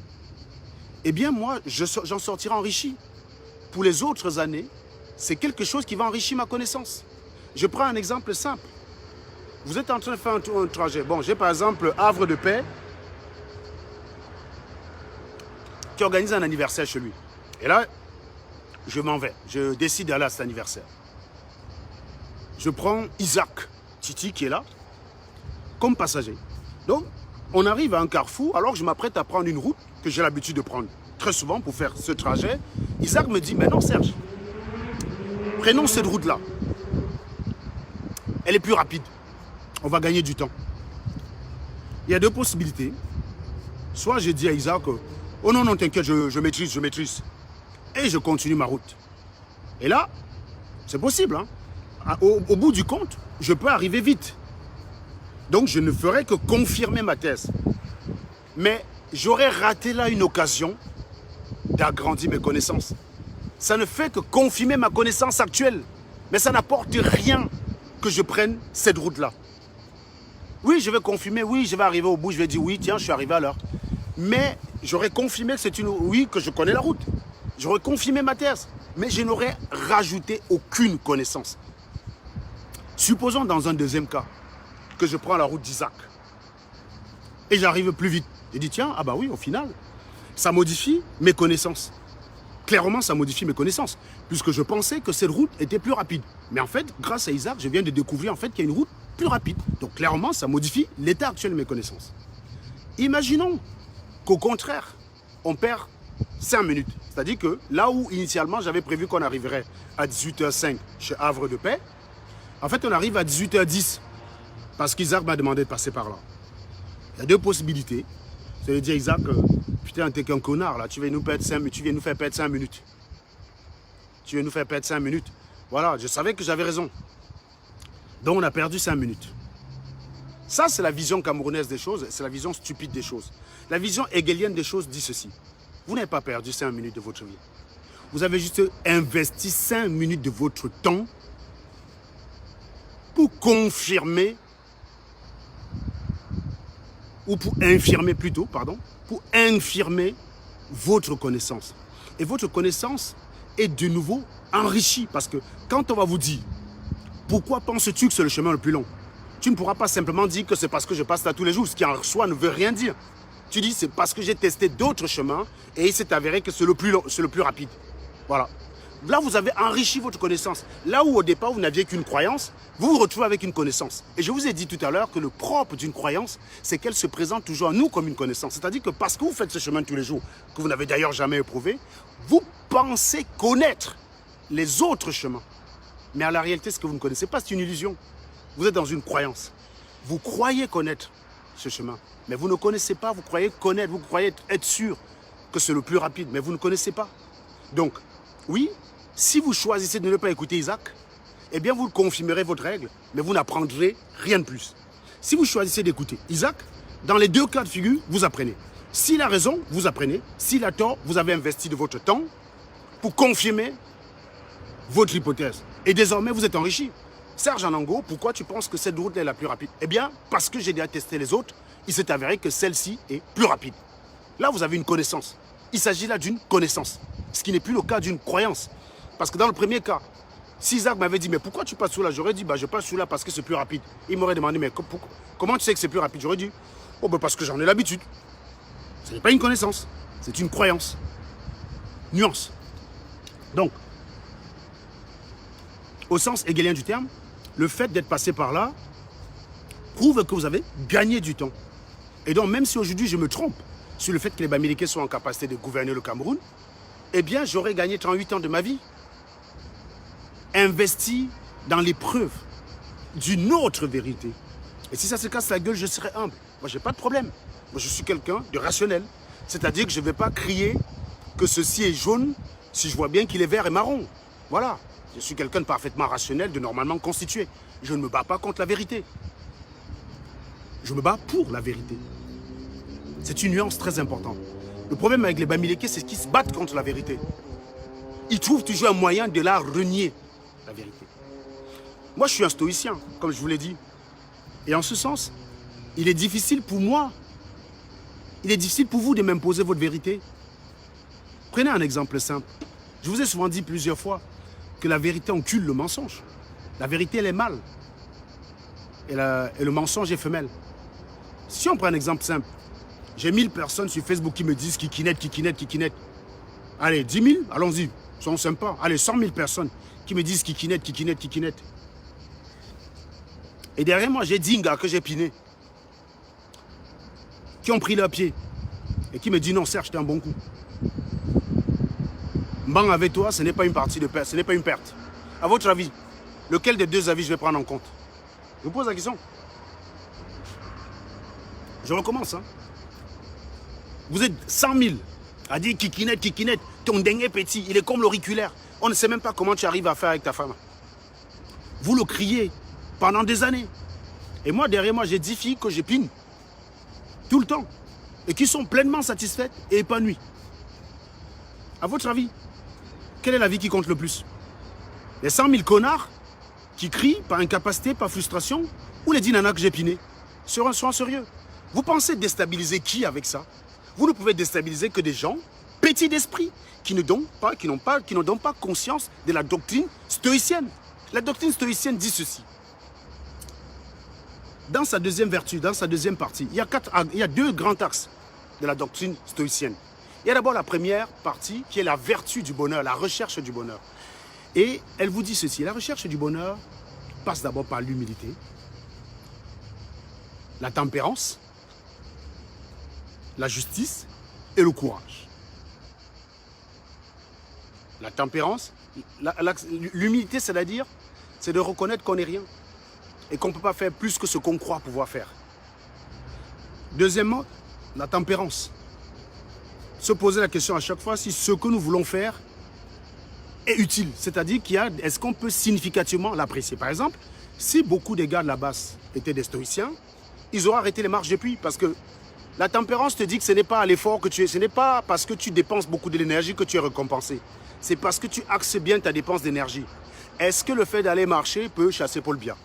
eh bien, moi, j'en sortirai enrichi. Pour les autres années, c'est quelque chose qui va enrichir ma connaissance. Je prends un exemple simple. Vous êtes en train de faire un trajet. Bon, j'ai par exemple Havre de Paix qui organise un anniversaire chez lui. Et là, je m'en vais. Je décide d'aller à cet anniversaire. Je prends Isaac Titi qui est là comme passager. Donc, on arrive à un carrefour alors que je m'apprête à prendre une route que j'ai l'habitude de prendre très souvent pour faire ce trajet. Isaac me dit, mais non Serge, prenons cette route-là. Elle est plus rapide. On va gagner du temps. Il y a 2 possibilités. Soit je dis à Isaac, oh non, non, t'inquiète, je maîtrise. Et je continue ma route. Et là, c'est possible. Hein? Au bout du compte, je peux arriver vite. Donc, je ne ferai que confirmer ma thèse. Mais j'aurais raté là une occasion d'agrandir mes connaissances. Ça ne fait que confirmer ma connaissance actuelle. Mais ça n'apporte rien que je prenne cette route-là. Oui, je vais confirmer, oui, je vais arriver au bout, je vais dire oui, tiens, je suis arrivé à l'heure. Mais j'aurais confirmé que c'est une... Oui, que je connais la route. J'aurais confirmé ma thèse. Mais je n'aurais rajouté aucune connaissance. Supposons dans un deuxième cas que je prends la route d'Isaac. Et j'arrive plus vite. Je dis, tiens, ah bah oui, au final, ça modifie mes connaissances. Clairement, ça modifie mes connaissances. Puisque je pensais que cette route était plus rapide. Mais en fait, grâce à Isaac, je viens de découvrir en fait, qu'il y a une route plus rapide. Donc clairement, ça modifie l'état actuel de mes connaissances. Imaginons qu'au contraire, on perd 5 minutes. C'est-à-dire que là où initialement j'avais prévu qu'on arriverait à 18h05 chez Havre de Paix, en fait on arrive à 18h10 parce qu'Isaac m'a demandé de passer par là. Il y a 2 possibilités. C'est de dire Isaac, putain t'es qu'un connard là, tu viens nous perdre 5 minutes, tu viens nous faire perdre 5 minutes. Tu viens nous faire perdre 5 minutes. Voilà, je savais que j'avais raison. Donc on a perdu 5 minutes. Ça, c'est la vision camerounaise des choses, c'est la vision stupide des choses. La vision hegelienne des choses dit ceci. Vous n'avez pas perdu 5 minutes de votre vie. Vous avez juste investi 5 minutes de votre temps pour confirmer, ou pour infirmer plutôt, pardon, pour infirmer votre connaissance. Et votre connaissance est de nouveau enrichie. Parce que quand on va vous dire, pourquoi penses-tu que c'est le chemin le plus long? Tu ne pourras pas simplement dire que c'est parce que je passe là tous les jours, ce qui en soi ne veut rien dire. Tu dis c'est parce que j'ai testé d'autres chemins et il s'est avéré que c'est le plus rapide. Voilà. Là, vous avez enrichi votre connaissance. Là où au départ, vous n'aviez qu'une croyance, vous vous retrouvez avec une connaissance. Et je vous ai dit tout à l'heure que le propre d'une croyance, c'est qu'elle se présente toujours à nous comme une connaissance. C'est-à-dire que parce que vous faites ce chemin tous les jours, que vous n'avez d'ailleurs jamais éprouvé, vous pensez connaître les autres chemins. Mais à la réalité, ce que vous ne connaissez pas, c'est une illusion. Vous êtes dans une croyance. Vous croyez connaître ce chemin, mais vous ne connaissez pas, vous croyez connaître, vous croyez être sûr que c'est le plus rapide, mais vous ne connaissez pas. Donc, oui, si vous choisissez de ne pas écouter Isaac, eh bien vous confirmerez votre règle, mais vous n'apprendrez rien de plus. Si vous choisissez d'écouter Isaac, dans les deux cas de figure, vous apprenez. S'il a raison, vous apprenez. S'il a tort, vous avez investi de votre temps pour confirmer votre hypothèse. Et désormais, vous êtes enrichi. Serge Anango, pourquoi tu penses que cette route est la plus rapide? Eh bien, parce que j'ai déjà testé les autres, il s'est avéré que celle-ci est plus rapide. Là, vous avez une connaissance. Il s'agit là d'une connaissance, ce qui n'est plus le cas d'une croyance. Parce que dans le premier cas, si Isaac m'avait dit, mais pourquoi tu passes sous là? J'aurais dit, bah, je passe sous là parce que c'est plus rapide. Il m'aurait demandé, mais comment tu sais que c'est plus rapide? J'aurais dit, oh, bah, parce que j'en ai l'habitude. Ce n'est pas une connaissance, c'est une croyance. Nuance. Donc, au sens hegelien du terme, le fait d'être passé par là prouve que vous avez gagné du temps. Et donc, même si aujourd'hui je me trompe sur le fait que les Bamileke soient en capacité de gouverner le Cameroun, eh bien, j'aurais gagné 38 ans de ma vie investi dans l'épreuve d'une autre vérité. Et si ça se casse la gueule, je serai humble. Moi, je n'ai pas de problème. Moi, je suis quelqu'un de rationnel. C'est-à-dire que je ne vais pas crier que ceci est jaune si je vois bien qu'il est vert et marron. Voilà. Je suis quelqu'un de parfaitement rationnel, de normalement constitué. Je ne me bats pas contre la vérité. Je me bats pour la vérité. C'est une nuance très importante. Le problème avec les Bamileke, c'est qu'ils se battent contre la vérité. Ils trouvent toujours un moyen de la renier, la vérité. Moi, je suis un stoïcien, comme je vous l'ai dit. Et en ce sens, il est difficile pour moi, il est difficile pour vous de m'imposer votre vérité. Prenez un exemple simple. Je vous ai souvent dit plusieurs fois que la vérité encule le mensonge. La vérité, elle est mâle. Et le mensonge est femelle. Si on prend un exemple simple, j'ai 1000 personnes sur Facebook qui me disent kikinette. Allez, 10 000, allons-y, soyons sympas. Allez, 100 000 personnes qui me disent kikinette. Et derrière moi, j'ai 10 gars que j'ai pinés, qui ont pris leur pied et qui me disent non, Serge, t'es un bon coup. Mbang avec toi, ce n'est pas une partie de perte, ce n'est pas une perte. À votre avis, lequel des deux avis je vais prendre en compte? Je vous pose la question. Je recommence. Hein. Vous êtes 100 000 à dire kikinette, ton dingue petit, il est comme l'auriculaire. On ne sait même pas comment tu arrives à faire avec ta femme. Vous le criez pendant des années. Et moi, derrière moi, j'ai 10 filles que j'épine tout le temps et qui sont pleinement satisfaites et épanouies. À votre avis, quelle est la vie qui compte le plus? Les 100 000 connards qui crient par incapacité, par frustration, ou les 10 nanas que j'ai pinés? Soyons sérieux. Vous pensez déstabiliser qui avec ça? Vous ne pouvez déstabiliser que des gens petits d'esprit qui n'ont pas conscience de la doctrine stoïcienne. La doctrine stoïcienne dit ceci. Dans sa deuxième vertu, dans sa deuxième partie, il y a deux grands axes de la doctrine stoïcienne. Il y a d'abord la première partie qui est la vertu du bonheur, la recherche du bonheur. Et elle vous dit ceci, la recherche du bonheur passe d'abord par l'humilité, la tempérance, la justice et le courage. La tempérance, l'humilité, c'est-à-dire, c'est de reconnaître qu'on n'est rien et qu'on ne peut pas faire plus que ce qu'on croit pouvoir faire. Deuxièmement, la tempérance. Se poser la question à chaque fois si ce que nous voulons faire est utile. C'est-à-dire est-ce qu'on peut significativement l'apprécier. Par exemple, si beaucoup des gars de la basse étaient des stoïciens, ils auraient arrêté les marches depuis. Parce que la tempérance te dit que ce n'est pas à l'effort que tu es, ce n'est pas parce que tu dépenses beaucoup de l'énergie que tu es récompensé. C'est parce que tu axes bien ta dépense d'énergie. Est-ce que le fait d'aller marcher peut chasser pour le bien?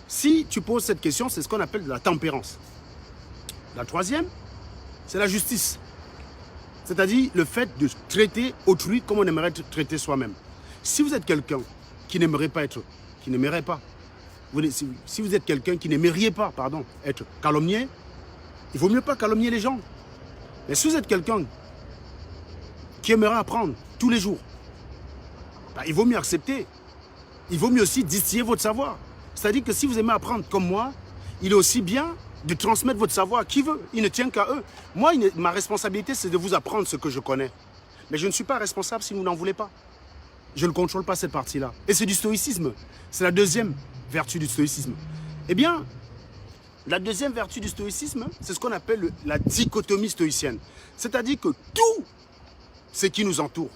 Si tu poses cette question, c'est ce qu'on appelle de la tempérance. La troisième, c'est la justice. C'est-à-dire le fait de traiter autrui comme on aimerait être traité soi-même. Si vous êtes quelqu'un qui n'aimerait pas Si vous êtes quelqu'un qui n'aimeriez pas, pardon, être calomnié, il vaut mieux pas calomnier les gens. Mais si vous êtes quelqu'un qui aimerait apprendre tous les jours, ben, il vaut mieux accepter. Il vaut mieux aussi distiller votre savoir. C'est-à-dire que si vous aimez apprendre comme moi, il est aussi bien de transmettre votre savoir à qui veut. Il ne tient qu'à eux. Moi, ma responsabilité, c'est de vous apprendre ce que je connais. Mais je ne suis pas responsable si vous n'en voulez pas. Je ne contrôle pas cette partie-là. Et c'est du stoïcisme. C'est la deuxième vertu du stoïcisme. Eh bien, la deuxième vertu du stoïcisme, c'est ce qu'on appelle la dichotomie stoïcienne. C'est-à-dire que tout ce qui nous entoure,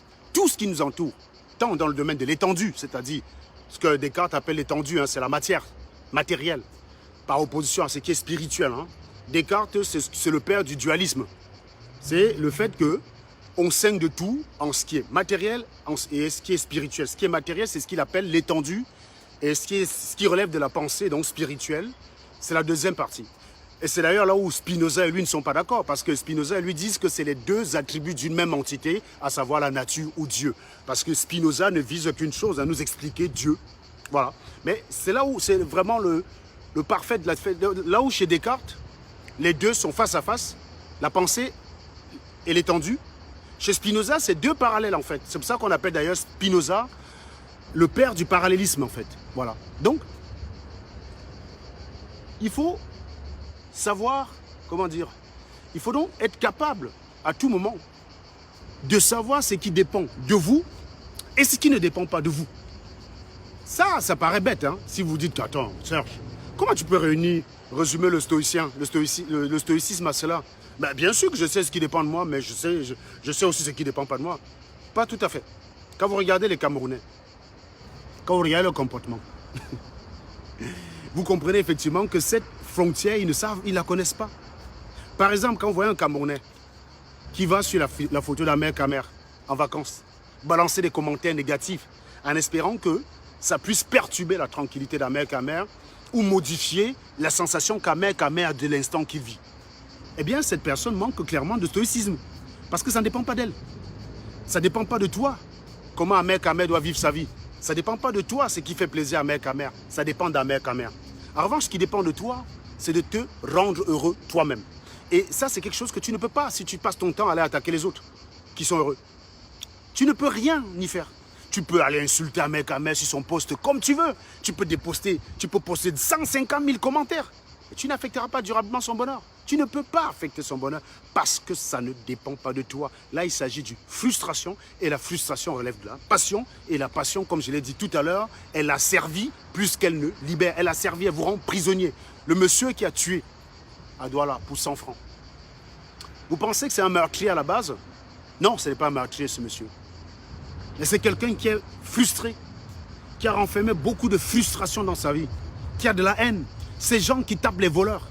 tant dans le domaine de l'étendue, c'est-à-dire ce que Descartes appelle l'étendue, hein, c'est la matière matérielle, par opposition à ce qui est spirituel. Hein. Descartes, c'est le père du dualisme. C'est le fait que on scinde de tout en ce qui est matériel et ce qui est spirituel. Ce qui est matériel, c'est ce qu'il appelle l'étendue, et ce qui relève de la pensée, donc spirituelle, c'est la deuxième partie. Et c'est d'ailleurs là où Spinoza et lui ne sont pas d'accord, parce que Spinoza et lui disent que c'est les deux attributs d'une même entité, à savoir la nature ou Dieu. Parce que Spinoza ne vise qu'une chose, à nous expliquer Dieu. Voilà. Mais c'est là où c'est vraiment le parfait, là où chez Descartes, les deux sont face à face, la pensée et l'étendue. Chez Spinoza, c'est deux parallèles en fait. C'est pour ça qu'on appelle d'ailleurs Spinoza le père du parallélisme en fait. Voilà. Donc, il faut savoir, comment dire, il faut donc être capable à tout moment de savoir ce qui dépend de vous et ce qui ne dépend pas de vous. Ça paraît bête, hein, si vous dites, attends, Serge, comment tu peux résumer le stoïcisme à cela? Ben, bien sûr que je sais ce qui dépend de moi, mais je sais aussi ce qui ne dépend pas de moi. Pas tout à fait. Quand vous regardez les Camerounais, quand vous regardez leur comportement, vous comprenez effectivement que cette frontière, ils ne la connaissent pas. Par exemple, quand vous voyez un Camerounais qui va sur la photo d'Ahmed Khmer en vacances, balancer des commentaires négatifs en espérant que ça puisse perturber la tranquillité d'Ahmed Khmer ou modifier la sensation qu'Ahmed Khmer a de l'instant qu'il vit. Eh bien, cette personne manque clairement de stoïcisme. Parce que ça ne dépend pas d'elle. Ça ne dépend pas de toi. Comment Ahmed Khmer doit vivre sa vie. Ça ne dépend pas de toi ce qui fait plaisir à Ahmed Khmer. Ça dépend d'Ahmed Khmer. En revanche, ce qui dépend de toi, c'est de te rendre heureux toi-même. Et ça, c'est quelque chose que tu ne peux pas si tu passes ton temps à aller attaquer les autres qui sont heureux. Tu ne peux rien y faire. Tu peux aller insulter Ahmed Khmer sur son post comme tu veux. Tu peux poster 150 000 commentaires. Et tu n'affecteras pas durablement son bonheur. Tu ne peux pas affecter son bonheur parce que ça ne dépend pas de toi. Là, il s'agit d'une frustration et la frustration relève de la passion. Et la passion, comme je l'ai dit tout à l'heure, elle a servi plus qu'elle ne libère. Elle a servi à vous rendre prisonnier. Le monsieur qui a tué à Douala pour 100 francs. Vous pensez que c'est un meurtrier à la base? Non, ce n'est pas un meurtrier, ce monsieur. Mais c'est quelqu'un qui est frustré, qui a renfermé beaucoup de frustration dans sa vie, qui a de la haine. Ces gens qui tapent les voleurs.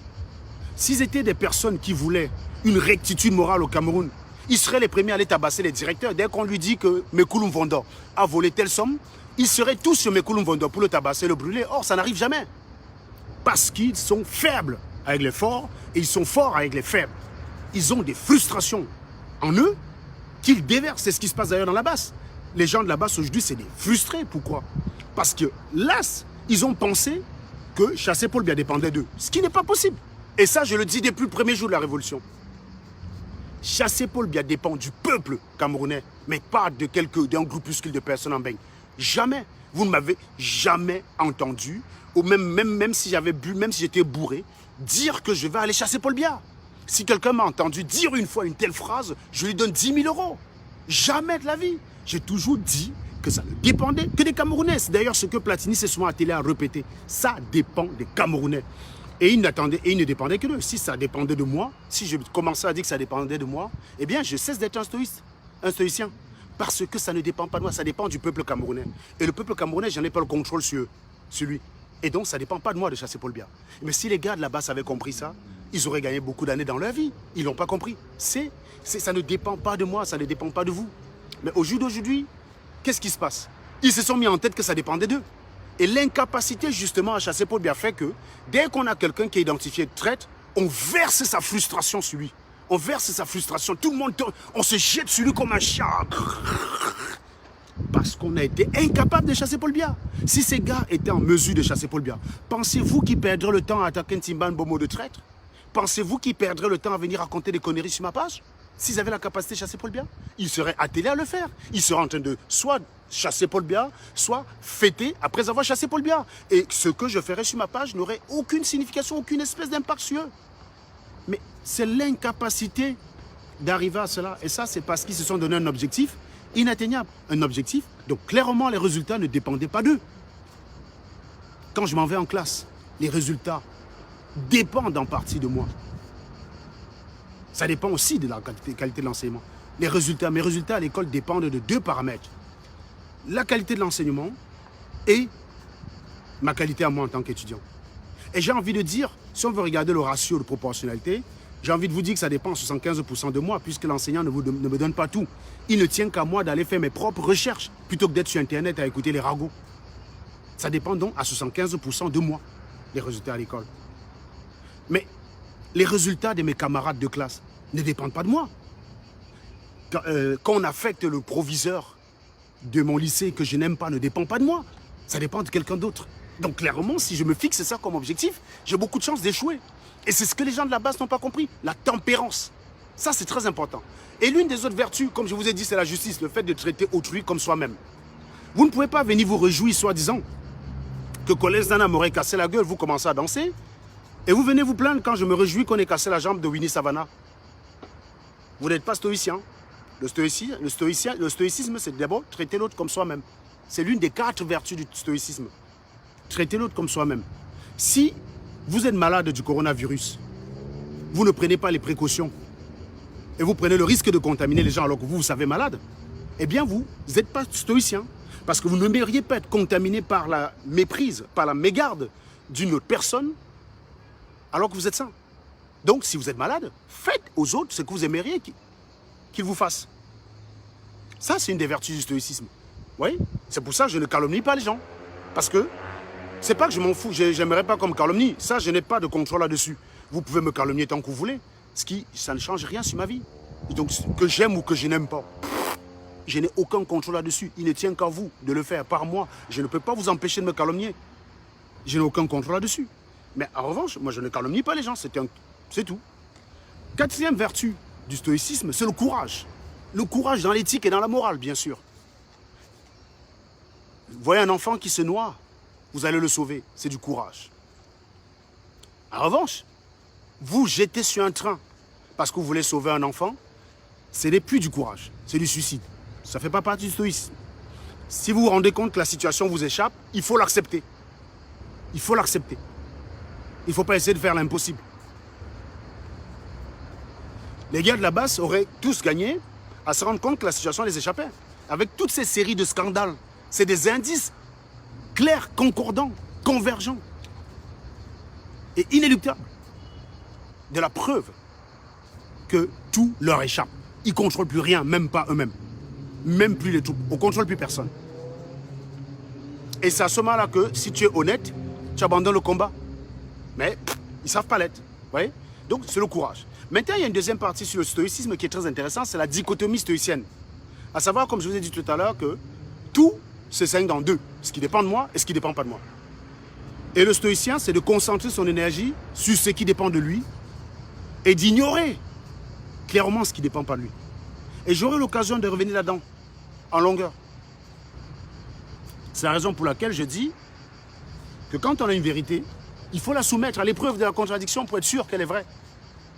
S'ils étaient des personnes qui voulaient une rectitude morale au Cameroun, ils seraient les premiers à aller tabasser les directeurs. Dès qu'on lui dit que Mekouloum Vondo a volé telle somme, ils seraient tous sur Mekouloum Vondo pour le tabasser, le brûler. Or, ça n'arrive jamais. Parce qu'ils sont faibles avec les forts et ils sont forts avec les faibles. Ils ont des frustrations en eux qu'ils déversent. C'est ce qui se passe d'ailleurs dans la basse. Les gens de la basse aujourd'hui, c'est des frustrés. Pourquoi? Parce que là, ils ont pensé que Chassé Paul Biya dépendait d'eux. Ce qui n'est pas possible. Et ça, je le dis depuis le premier jour de la Révolution. Chassé Paul Biya dépend du peuple camerounais, mais pas d'un groupuscule de personnes en baigne. Jamais. Vous ne m'avez jamais entendu, ou même si j'avais bu, même si j'étais bourré, dire que je vais aller chasser Paul Biya. Si quelqu'un m'a entendu dire une fois une telle phrase, je lui donne 10 000 €. Jamais de la vie. J'ai toujours dit que ça ne dépendait que des Camerounais. C'est d'ailleurs ce que Platini s'est souvent attelé à répéter. Ça dépend des Camerounais. Et il ne dépendait que d'eux. Si ça dépendait de moi, si je commençais à dire que ça dépendait de moi, eh bien, je cesse d'être un stoïcien. Parce que ça ne dépend pas de moi, ça dépend du peuple camerounais. Et le peuple camerounais, je n'en ai pas le contrôle sur lui. Et donc, ça ne dépend pas de moi de chasser Paul Biya. Mais si les gars de la base avaient compris ça, ils auraient gagné beaucoup d'années dans leur vie. Ils ne l'ont pas compris. Ça ne dépend pas de moi, ça ne dépend pas de vous. Mais au jour d'aujourd'hui, qu'est-ce qui se passe? Ils se sont mis en tête que ça dépendait d'eux. Et l'incapacité justement à chasser Paul Biya fait que dès qu'on a quelqu'un qui est identifié de traître, on verse sa frustration sur lui. On verse sa frustration. Tout le monde, on se jette sur lui comme un chat. Parce qu'on a été incapable de chasser Paul Biya. Si ces gars étaient en mesure de chasser Paul Biya, pensez-vous qu'ils perdraient le temps à attaquer Timban Bomo de traître? Pensez-vous qu'ils perdraient le temps à venir raconter des conneries sur ma page? S'ils avaient la capacité de chasser Paul Biya, ils seraient attelés à le faire. Ils seraient en train de soit chasser Paul Biya, soit fêter après avoir chassé Paul Biya. Et ce que je ferais sur ma page n'aurait aucune signification, aucune espèce d'impact sur eux. Mais c'est l'incapacité d'arriver à cela. Et ça, c'est parce qu'ils se sont donné un objectif inatteignable. Un objectif, donc clairement, les résultats ne dépendaient pas d'eux. Quand je m'en vais en classe, les résultats dépendent en partie de moi. Ça dépend aussi de la qualité de l'enseignement. Mes résultats à l'école dépendent de deux paramètres. La qualité de l'enseignement et ma qualité à moi en tant qu'étudiant. Et j'ai envie de dire, si on veut regarder le ratio de proportionnalité, j'ai envie de vous dire que ça dépend à 75% de moi, puisque l'enseignant ne me donne pas tout. Il ne tient qu'à moi d'aller faire mes propres recherches, plutôt que d'être sur Internet à écouter les ragots. Ça dépend donc à 75% de moi, les résultats à l'école. Mais les résultats de mes camarades de classe ne dépendent pas de moi. Quand on affecte le proviseur de mon lycée que je n'aime pas, ne dépend pas de moi. Ça dépend de quelqu'un d'autre. Donc clairement, si je me fixe ça comme objectif, j'ai beaucoup de chances d'échouer. Et c'est ce que les gens de la base n'ont pas compris, la tempérance. Ça, c'est très important. Et l'une des autres vertus, comme je vous ai dit, c'est la justice, le fait de traiter autrui comme soi-même. Vous ne pouvez pas venir vous réjouir, soi-disant, que Collège Dana m'aurait cassé la gueule, vous commencez à danser, et vous venez vous plaindre quand je me réjouis qu'on ait cassé la jambe de Winnie Savannah. Vous n'êtes pas stoïcien. Le stoïcisme, c'est d'abord traiter l'autre comme soi-même. C'est l'une des 4 vertus du stoïcisme. Traiter l'autre comme soi-même. Si vous êtes malade du coronavirus, vous ne prenez pas les précautions et vous prenez le risque de contaminer les gens alors que vous savez malade, eh bien vous n'êtes pas stoïcien. Parce que vous n'aimeriez pas être contaminé par la méprise, par la mégarde d'une autre personne alors que vous êtes sain. Donc si vous êtes malade, faites aux autres ce que vous aimeriez qu'ils vous fassent. Ça, c'est une des vertus du stoïcisme. Oui, c'est pour ça que je ne calomnie pas les gens. Parce que c'est pas que je m'en fous, j'aimerais pas qu'on me calomnie. Ça, je n'ai pas de contrôle là-dessus. Vous pouvez me calomnier tant que vous voulez. Ça ne change rien sur ma vie. Donc, que j'aime ou que je n'aime pas, je n'ai aucun contrôle là-dessus. Il ne tient qu'à vous de le faire par moi. Je ne peux pas vous empêcher de me calomnier. Je n'ai aucun contrôle là-dessus. Mais en revanche, moi, je ne calomnie pas les gens. C'est tout. 4e vertu du stoïcisme, c'est le courage. Le courage dans l'éthique et dans la morale, bien sûr. Vous voyez un enfant qui se noie, vous allez le sauver. C'est du courage. En revanche, vous jetez sur un train parce que vous voulez sauver un enfant, ce n'est plus du courage, c'est du suicide. Ça ne fait pas partie du stoïcisme. Si vous vous rendez compte que la situation vous échappe, il faut l'accepter. Il faut l'accepter. Il ne faut pas essayer de faire l'impossible. Les gars de la base auraient tous gagné à se rendre compte que la situation les échappait. Avec toutes ces séries de scandales, c'est des indices clairs, concordants, convergents et inéluctables de la preuve que tout leur échappe. Ils ne contrôlent plus rien, même pas eux-mêmes. Même plus les troupes. On ne contrôle plus personne. Et c'est à ce moment-là que, si tu es honnête, tu abandonnes le combat. Mais ils ne savent pas l'être. Vous voyez? Donc, c'est le courage. Maintenant, il y a une deuxième partie sur le stoïcisme qui est très intéressante, c'est la dichotomie stoïcienne. À savoir, comme je vous ai dit tout à l'heure, que tout se scinde en deux. Ce qui dépend de moi et ce qui ne dépend pas de moi. Et le stoïcien, c'est de concentrer son énergie sur ce qui dépend de lui et d'ignorer clairement ce qui ne dépend pas de lui. Et j'aurai l'occasion de revenir là-dedans, en longueur. C'est la raison pour laquelle je dis que quand on a une vérité, il faut la soumettre à l'épreuve de la contradiction pour être sûr qu'elle est vraie.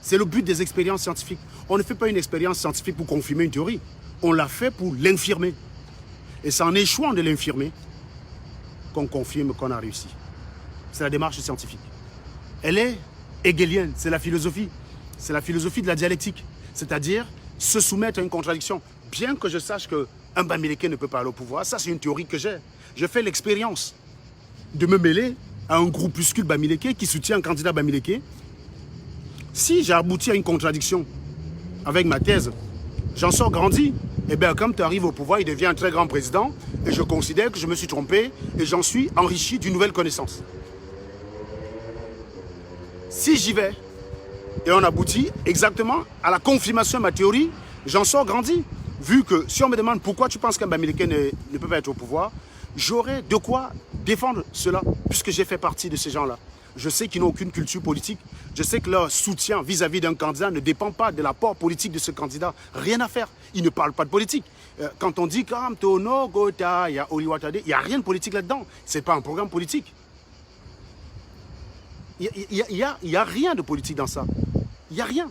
C'est le but des expériences scientifiques. On ne fait pas une expérience scientifique pour confirmer une théorie. On l'a fait pour l'infirmer. Et c'est en échouant de l'infirmer qu'on confirme qu'on a réussi. C'est la démarche scientifique. Elle est hegelienne, c'est la philosophie. C'est la philosophie de la dialectique. C'est-à-dire se soumettre à une contradiction. Bien que je sache qu'un Bamileke ne peut pas aller au pouvoir, ça c'est une théorie que j'ai. Je fais l'expérience de me mêler à un groupuscule Bamileke qui soutient un candidat Bamileke. Si j'ai abouti à une contradiction avec ma thèse, j'en sors grandi. Et bien, comme tu arrives au pouvoir, il devient un très grand président. Et je considère que je me suis trompé et j'en suis enrichi d'une nouvelle connaissance. Si j'y vais et on aboutit exactement à la confirmation de ma théorie, j'en sors grandi. vu que si on me demande pourquoi tu penses qu'un Bamileke ne peut pas être au pouvoir, j'aurais de quoi défendre cela, puisque j'ai fait partie de ces gens-là. Je sais qu'ils n'ont aucune culture politique. Je sais que leur soutien vis-à-vis d'un candidat ne dépend pas de l'apport politique de ce candidat. Rien à faire. Ils ne parlent pas de politique. Quand on dit Kamtono, Gota, il y a Oliwatade, il n'y a rien de politique là-dedans. Ce n'est pas un programme politique. Il n'y a rien de politique dans ça. Il n'y a rien.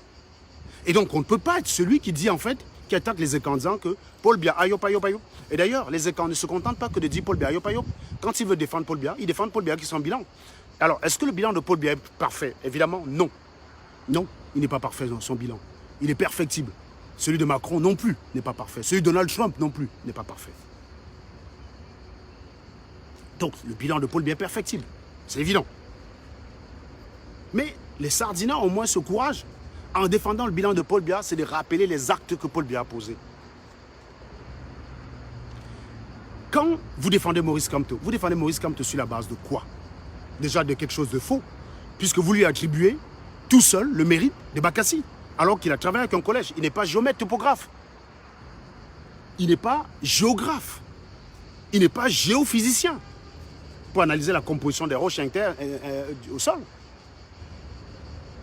Et donc, on ne peut pas être celui qui dit, en fait, qui attaque les Ekandans que Paul Biya, ayop, ayop, ayop. Et d'ailleurs, les Ekandans ne se contentent pas que de dire Paul Biya, ayop, ayop. Quand ils veulent défendre Paul Biya, ils défendent Paul Biya qui est son bilan. Alors, est-ce que le bilan de Paul Biya est parfait? Évidemment, non. Non, il n'est pas parfait dans son bilan. Il est perfectible. Celui de Macron non plus n'est pas parfait. Celui de Donald Trump non plus n'est pas parfait. Donc, le bilan de Paul Biya est perfectible. C'est évident. Mais les Sardinats ont au moins ce courage. En défendant le bilan de Paul Biya, c'est de rappeler les actes que Paul Biya a posés. Quand vous défendez Maurice Kamto, vous défendez Maurice Kamto sur la base de quoi? Déjà de quelque chose de faux, puisque vous lui attribuez tout seul le mérite de Bakassi, alors qu'il a travaillé avec un collège. Il n'est pas géomètre topographe. Il n'est pas géographe. Il n'est pas géophysicien pour analyser la composition des roches internes au sol.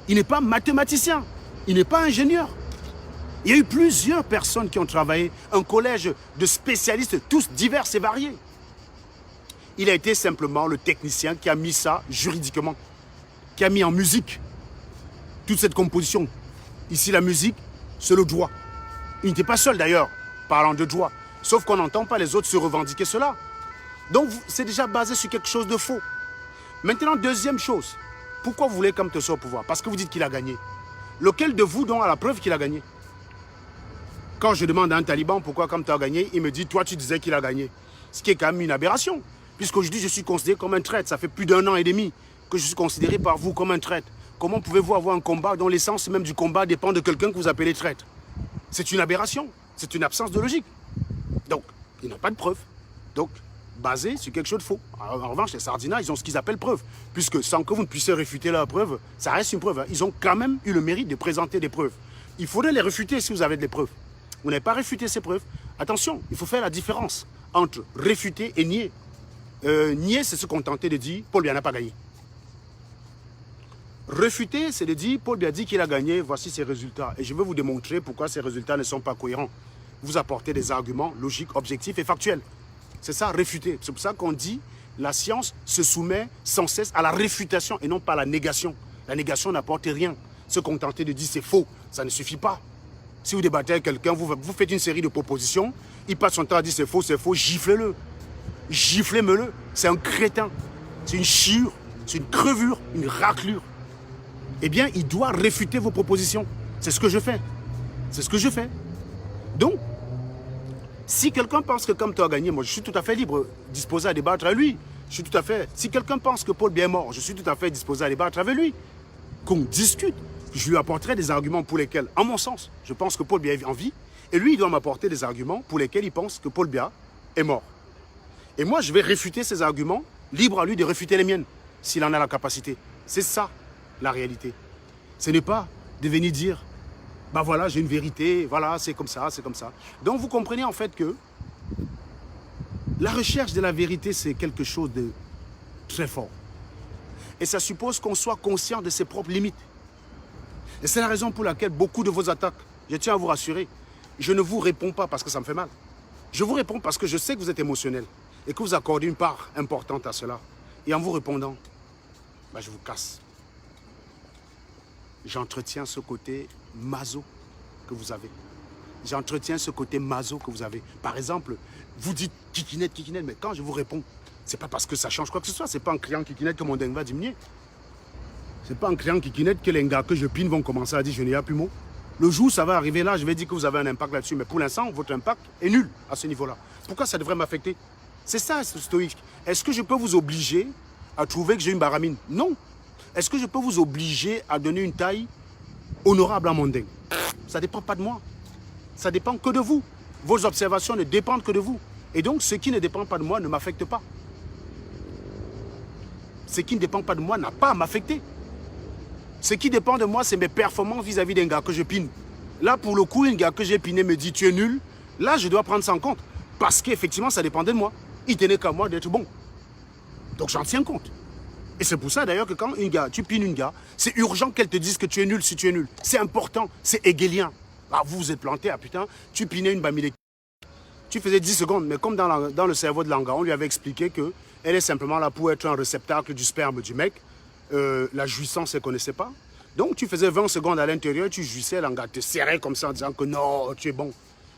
Il n'est pas mathématicien. Il n'est pas ingénieur. Il y a eu plusieurs personnes qui ont travaillé, un collège de spécialistes, tous divers et variés. Il a été simplement le technicien qui a mis ça juridiquement, qui a mis en musique toute cette composition. Ici, la musique, c'est le droit. Il n'était pas seul d'ailleurs, parlant de droit. Sauf qu'on n'entend pas les autres se revendiquer cela. Donc, c'est déjà basé sur quelque chose de faux. Maintenant, deuxième chose. Pourquoi vous voulez Kamto soit au pouvoir? Parce que vous dites qu'il a gagné. Lequel de vous donc a la preuve qu'il a gagné? Quand je demande à un taliban pourquoi Kamto a gagné, il me dit, toi tu disais qu'il a gagné. Ce qui est quand même une aberration. Puisqu'aujourd'hui je suis considéré comme un traître. Ça fait plus d'1 an et demi que je suis considéré par vous comme un traître. Comment pouvez-vous avoir un combat dont l'essence même du combat dépend de quelqu'un que vous appelez traître? C'est une aberration. C'est une absence de logique. Donc, ils n'ont pas de preuve. Donc, basé sur quelque chose de faux. En revanche, les Sardinats, ils ont ce qu'ils appellent preuve. Puisque sans que vous ne puissiez réfuter leur preuve, ça reste une preuve. Ils ont quand même eu le mérite de présenter des preuves. Il faudrait les réfuter si vous avez des preuves. Vous n'avez pas réfuté ces preuves. Attention, il faut faire la différence entre réfuter et nier. Nier, c'est se contenter de dire Paul Biya n'a pas gagné. Réfuter, c'est de dire Paul Biya dit qu'il a gagné, voici ses résultats. Et je vais vous démontrer pourquoi ces résultats ne sont pas cohérents. Vous apportez des arguments logiques, objectifs et factuels. C'est ça, réfuter. C'est pour ça qu'on dit la science se soumet sans cesse à la réfutation et non pas à la négation. La négation n'apporte rien. Se contenter de dire c'est faux, ça ne suffit pas. Si vous débattez avec quelqu'un, vous faites une série de propositions, il passe son temps à dire c'est faux, giflez-le. Giflez-me-le. C'est un crétin. C'est une chiure, c'est une crevure, une raclure. Eh bien, il doit réfuter vos propositions. C'est ce que je fais. C'est ce que je fais. Donc, si quelqu'un pense que Kamto a gagné, moi je suis tout à fait libre, disposé à débattre avec lui. Je suis tout à fait. Si quelqu'un pense que Paul Biya est mort, je suis tout à fait disposé à débattre avec lui. Qu'on discute. Je lui apporterai des arguments pour lesquels, en mon sens, je pense que Paul Biya est en vie. Et lui, il doit m'apporter des arguments pour lesquels il pense que Paul Biya est mort. Et moi, je vais réfuter ces arguments, libre à lui de réfuter les miennes, s'il en a la capacité. C'est ça, la réalité. Ce n'est pas de venir dire, bah voilà, j'ai une vérité, voilà, c'est comme ça, c'est comme ça. Donc, vous comprenez en fait que la recherche de la vérité, c'est quelque chose de très fort. Et ça suppose qu'on soit conscient de ses propres limites. Et c'est la raison pour laquelle beaucoup de vos attaques, je tiens à vous rassurer, je ne vous réponds pas parce que ça me fait mal. Je vous réponds parce que je sais que vous êtes émotionnel et que vous accordez une part importante à cela. Et en vous répondant, bah, je vous casse. J'entretiens ce côté maso que vous avez. J'entretiens ce côté maso que vous avez. Par exemple, vous dites kikinette, kikinette, mais quand je vous réponds, c'est pas parce que ça change quoi que ce soit. C'est pas en criant kikinette que mon dingue va diminuer. C'est pas en criant kikinette que les gars que je pine vont commencer à dire je n'ai plus mot. Le jour où ça va arriver là, je vais dire que vous avez un impact là-dessus. Mais pour l'instant, votre impact est nul à ce niveau-là. Pourquoi ça devrait m'affecter? C'est ça, ce stoïque. Est-ce que je peux vous obliger à trouver que j'ai une baramine? Non. Est-ce que je peux vous obliger à donner une taille honorable à mon dingue? Ça ne dépend pas de moi. Ça dépend que de vous. Vos observations ne dépendent que de vous. Et donc, ce qui ne dépend pas de moi ne m'affecte pas. Ce qui ne dépend pas de moi n'a pas à m'affecter. Ce qui dépend de moi, c'est mes performances vis-à-vis d'un gars que je pine. Là, pour le coup, un gars que j'ai piné me dit tu es nul. Là, je dois prendre ça en compte. Parce qu'effectivement, ça dépendait de moi. Il tenait qu'à moi d'être bon. Donc j'en tiens compte. Et c'est pour ça d'ailleurs que quand tu pines une gars, c'est urgent qu'elle te dise que tu es nul si tu es nul. C'est important, c'est hegelien. Ah, vous vous êtes planté, ah putain, tu pinais une Bamileke. Tu faisais 10 secondes, mais comme dans le cerveau de l'anga, on lui avait expliqué qu'elle est simplement là pour être un réceptacle du sperme du mec. La jouissance, elle ne connaissait pas. Donc tu faisais 20 secondes à l'intérieur, tu jouissais, l'anga te serrait comme ça en disant que non, tu es bon.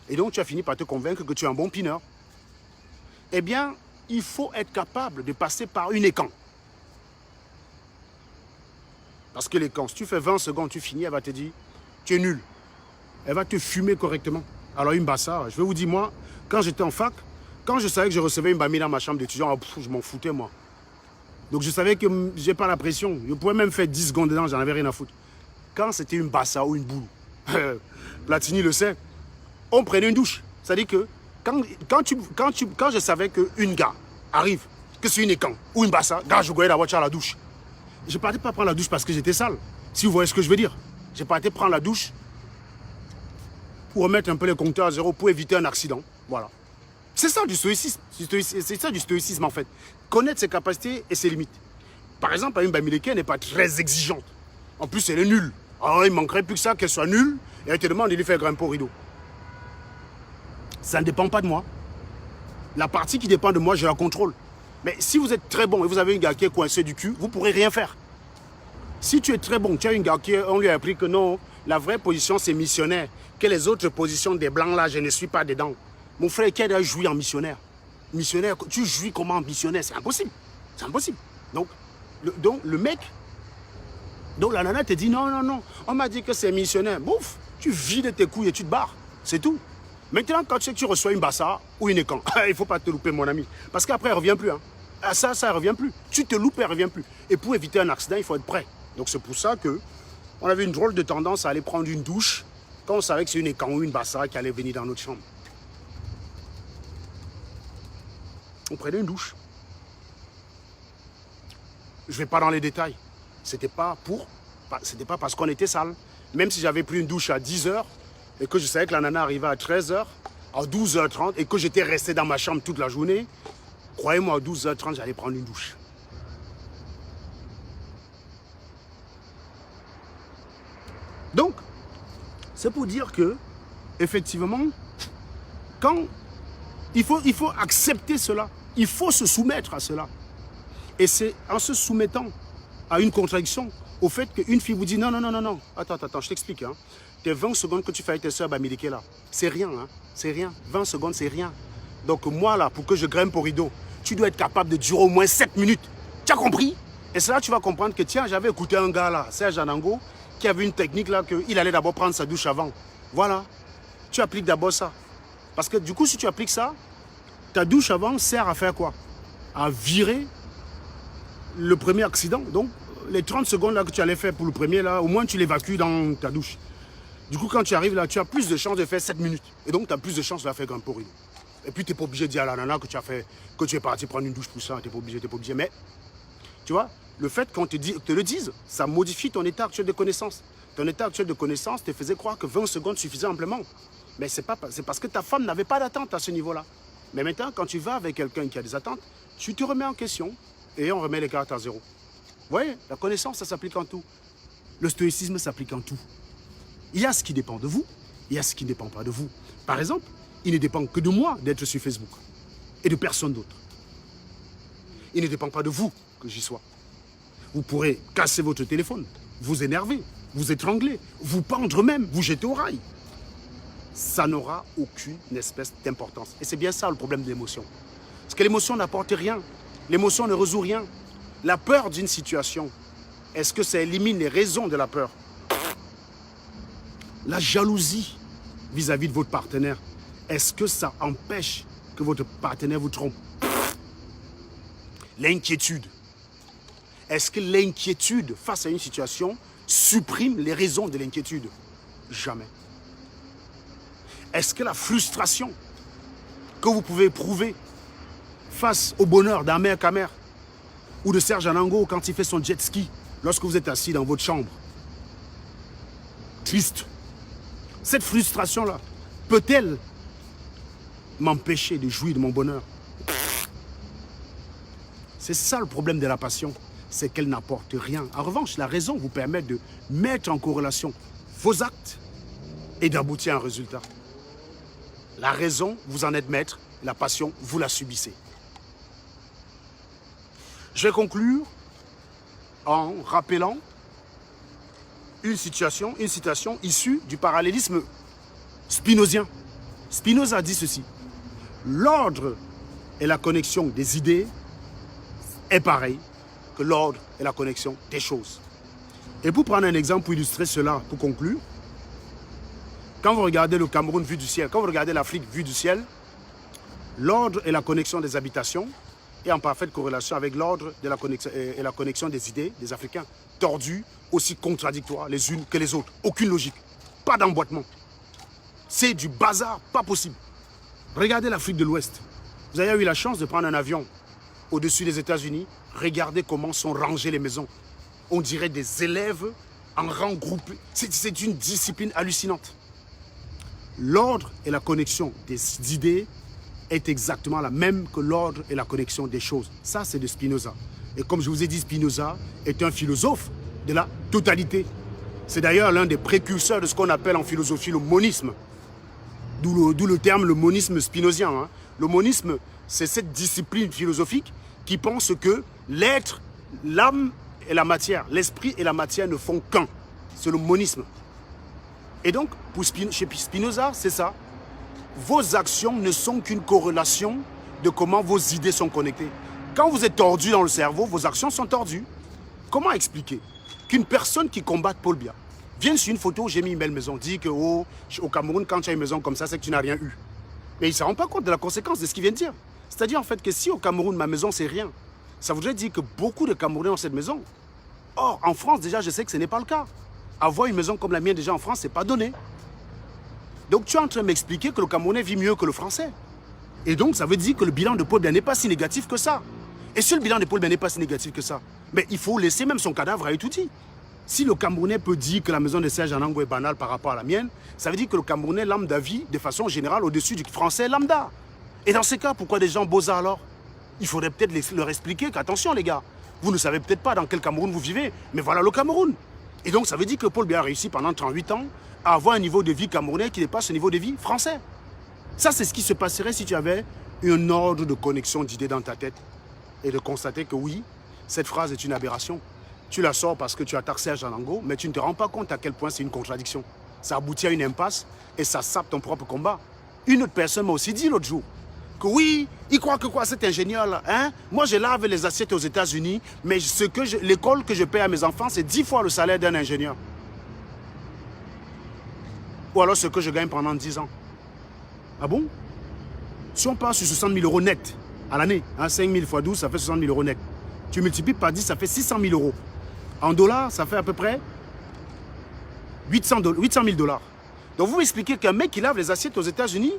Et donc tu as fini par te convaincre que tu es un bon pineur. Eh bien, il faut être capable de passer par une écan. Parce que l'écan, si tu fais 20 secondes, tu finis, elle va te dire, tu es nul. Elle va te fumer correctement. Alors une bassa, je vais vous dire, moi, quand j'étais en fac, quand je savais que je recevais une bamie dans ma chambre d'étudiant, je m'en foutais, moi. Donc je savais que je n'ai pas la pression. Je pouvais même faire 10 secondes dedans, j'en avais rien à foutre. Quand c'était une bassa ou une boule, Platini le sait, on prenait une douche. C'est-à-dire que quand je savais qu'une gars arrive, que c'est une écan ou une bassa, gars, je voyais la voiture à la douche. Je ne partais pas prendre la douche parce que j'étais sale. Si vous voyez ce que je veux dire. Je partais prendre la douche pour remettre un peu les compteurs à zéro pour éviter un accident. Voilà. C'est ça du stoïcisme. C'est ça du stoïcisme en fait. Connaître ses capacités et ses limites. Par exemple, une Bamileke n'est pas très exigeante. En plus, elle est nulle. Alors il ne manquerait plus que ça, qu'elle soit nulle et elle te demande de lui faire grimper au rideau. Ça ne dépend pas de moi. La partie qui dépend de moi, je la contrôle. Mais si vous êtes très bon et vous avez une gars qui est coincée du cul, vous ne pourrez rien faire. Si tu es très bon, tu as une gars qui, on lui a appris que non, la vraie position c'est missionnaire. Que les autres positions des blancs là, je ne suis pas dedans. Mon frère, qui a joué en missionnaire? Missionnaire, tu jouis comment en missionnaire? C'est impossible. C'est impossible. Donc le mec, donc la nana te dit non, non, non, on m'a dit que c'est missionnaire. Bouf, tu vides tes couilles et tu te barres. C'est tout. Maintenant, quand tu sais que tu reçois une bassa ou une écan, il ne faut pas te louper, mon ami. Parce qu'après, elle ne revient plus. Hein. Ça ne revient plus. Tu te loupes, elle ne revient plus. Et pour éviter un accident, il faut être prêt. Donc c'est pour ça qu'on avait une drôle de tendance à aller prendre une douche quand on savait que c'est une écan ou une bassa qui allait venir dans notre chambre. On prenait une douche. Je ne vais pas dans les détails. C'était pas parce qu'on était sale. Même si j'avais pris une douche à 10 h et que je savais que la nana arrivait à 13 h, à 12 h 30 et que j'étais resté dans ma chambre toute la journée, croyez-moi, à 12 h 30, j'allais prendre une douche. Donc, c'est pour dire que, effectivement, il faut accepter cela. Il faut se soumettre à cela. Et c'est en se soumettant à une contradiction, au fait qu'une fille vous dit non, non, non, non, non, attends, je t'explique. Hein. Tes 20 secondes que tu fais avec tes soeurs Bamileke là, c'est rien, hein, c'est rien. 20 secondes, c'est rien. Donc moi là, pour que je grimpe au rideau, tu dois être capable de durer au moins 7 minutes. Tu as compris? Et c'est là que tu vas comprendre que tiens, j'avais écouté un gars là, Serge Anango, qui avait une technique là, qu'il allait d'abord prendre sa douche avant. Voilà. Tu appliques d'abord ça. Parce que du coup, si tu appliques ça, ta douche avant sert à faire quoi? À virer le premier accident. Donc, les 30 secondes là que tu allais faire pour le premier, là, au moins tu l'évacues dans ta douche. Du coup, quand tu arrives là, tu as plus de chances de faire 7 minutes. Et donc, tu as plus de chances de la faire grimper au rideau. Et puis, tu n'es pas obligé de dire à la nana que tu es parti prendre une douche pour ça. Tu n'es pas obligé. Mais, tu vois, le fait qu'on te le dise, ça modifie ton état actuel de connaissance. Ton état actuel de connaissance te faisait croire que 20 secondes suffisait amplement. Mais c'est parce que ta femme n'avait pas d'attente à ce niveau-là. Mais maintenant, quand tu vas avec quelqu'un qui a des attentes, tu te remets en question et on remet les cartes à zéro. Vous voyez, la connaissance, ça s'applique en tout. Le stoïcisme s'applique en tout. Il y a ce qui dépend de vous, il y a ce qui ne dépend pas de vous. Par exemple, il ne dépend que de moi d'être sur Facebook et de personne d'autre. Il ne dépend pas de vous que j'y sois. Vous pourrez casser votre téléphone, vous énerver, vous étrangler, vous pendre même, vous jeter au rail. Ça n'aura aucune espèce d'importance. Et c'est bien ça le problème de l'émotion. Parce que l'émotion n'apporte rien. L'émotion ne résout rien. La peur d'une situation, est-ce que ça élimine les raisons de la peur? La jalousie vis-à-vis de votre partenaire, est-ce que ça empêche que votre partenaire vous trompe? L'inquiétude. Est-ce que l'inquiétude face à une situation supprime les raisons de l'inquiétude? Jamais. Est-ce que la frustration que vous pouvez éprouver face au bonheur d'Amer Kamer ou de Serge Anango quand il fait son jet ski lorsque vous êtes assis dans votre chambre, triste, cette frustration-là peut-elle m'empêcher de jouir de mon bonheur. C'est ça le problème de la passion, c'est qu'elle n'apporte rien. En revanche, la raison vous permet de mettre en corrélation vos actes et d'aboutir à un résultat. La raison, vous en êtes maître, la passion, vous la subissez. Je vais conclure en rappelant une citation issue du parallélisme spinozien. Spinoza dit ceci: l'ordre et la connexion des idées est pareil que l'ordre et la connexion des choses. Et pour prendre un exemple pour illustrer cela, pour conclure, quand vous regardez le Cameroun vu du ciel, quand vous regardez l'Afrique vue du ciel, l'ordre et la connexion des habitations est en parfaite corrélation avec l'ordre et la connexion des idées des Africains, tordus, aussi contradictoires les unes que les autres. Aucune logique, pas d'emboîtement. C'est du bazar, pas possible. Regardez l'Afrique de l'Ouest. Vous avez eu la chance de prendre un avion au-dessus des États-Unis. Regardez comment sont rangées les maisons. On dirait des élèves en rang groupé. C'est une discipline hallucinante. L'ordre et la connexion des idées est exactement la même que l'ordre et la connexion des choses. Ça, c'est de Spinoza. Et comme je vous ai dit, Spinoza est un philosophe de la totalité. C'est d'ailleurs l'un des précurseurs de ce qu'on appelle en philosophie le monisme. D'où le terme le monisme spinozien. Hein. Le monisme, c'est cette discipline philosophique qui pense que l'être, l'âme et la matière, l'esprit et la matière ne font qu'un. C'est le monisme. Et donc, chez Spinoza, c'est ça. Vos actions ne sont qu'une corrélation de comment vos idées sont connectées. Quand vous êtes tordu dans le cerveau, vos actions sont tordues. Comment expliquer qu'une personne qui combat Paul Biya vienne sur une photo où j'ai mis une belle maison, dit que au Cameroun, quand tu as une maison comme ça, c'est que tu n'as rien eu. Mais il ne se rend pas compte de la conséquence de ce qu'il vient de dire. C'est-à-dire en fait que si au Cameroun, ma maison, c'est rien, ça voudrait dire que beaucoup de Camerounais ont cette maison. Or, en France, déjà, je sais que ce n'est pas le cas. Avoir une maison comme la mienne déjà en France, ce n'est pas donné. Donc tu es en train de m'expliquer que le Camerounais vit mieux que le Français. Et donc ça veut dire que le bilan de Paul Biya n'est pas si négatif que ça. Et si le bilan de Paul Biya n'est pas si négatif que ça, mais il faut laisser même son cadavre à Etouti. Si le Camerounais peut dire que la maison de Serge Anango est banale par rapport à la mienne, ça veut dire que le Camerounais lambda vit de façon générale au-dessus du Français lambda. Et dans ces cas, pourquoi des gens beaux-arts alors? Il faudrait peut-être leur expliquer qu'attention les gars, vous ne savez peut-être pas dans quel Cameroun vous vivez, mais voilà le Cameroun. Et donc ça veut dire que Paul Biya a réussi pendant 38 ans à avoir un niveau de vie camerounais qui dépasse ce niveau de vie français. Ça, c'est ce qui se passerait si tu avais un ordre de connexion d'idées dans ta tête et de constater que oui, cette phrase est une aberration. Tu la sors parce que tu attaques Serge Anango, mais tu ne te rends pas compte à quel point c'est une contradiction. Ça aboutit à une impasse et ça sape ton propre combat. Une autre personne m'a aussi dit l'autre jour que oui, il croit que quoi cet ingénieur-là, hein? Moi, je lave les assiettes aux États-Unis, mais l'école que je paie à mes enfants, c'est 10 fois le salaire d'un ingénieur. Ou alors ce que je gagne pendant 10 ans. Ah bon? Si on part sur 60 000 euros net à l'année, hein, 5 000 x 12, ça fait 60 000 euros net. Tu multiplies par 10, ça fait 600 000 euros. En dollars, ça fait à peu près 800 000 $. Donc vous m'expliquez qu'un mec qui lave les assiettes aux États-Unis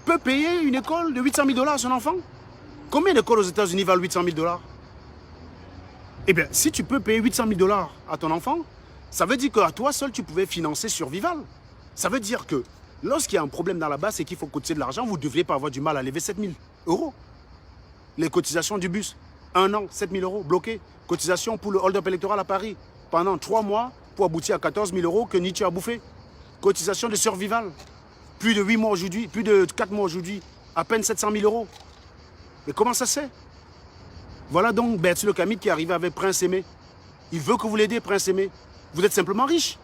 peut payer une école de 800 000 $ à son enfant? Combien d'écoles aux États-Unis valent 800 000 $? Eh bien, si tu peux payer 800 000 $ à ton enfant, ça veut dire qu'à toi seul, tu pouvais financer Survival. Ça veut dire que lorsqu'il y a un problème dans la base et qu'il faut cotiser de l'argent, vous ne devriez pas avoir du mal à lever 7 000 €. Les cotisations du bus, 1 an, 7 000 € bloqués. Cotisation pour le hold-up électoral à Paris, pendant 3 mois, pour aboutir à 14 000 € que ni tu as bouffé. Cotisation de Survival, plus de 8 mois aujourd'hui, plus de 4 mois aujourd'hui, à peine 700 000 €. Mais comment ça se fait? Voilà donc Bertie Le Camille qui est arrivé avec Prince Aimé. Il veut que vous l'aidez, Prince Aimé. Vous êtes simplement riche.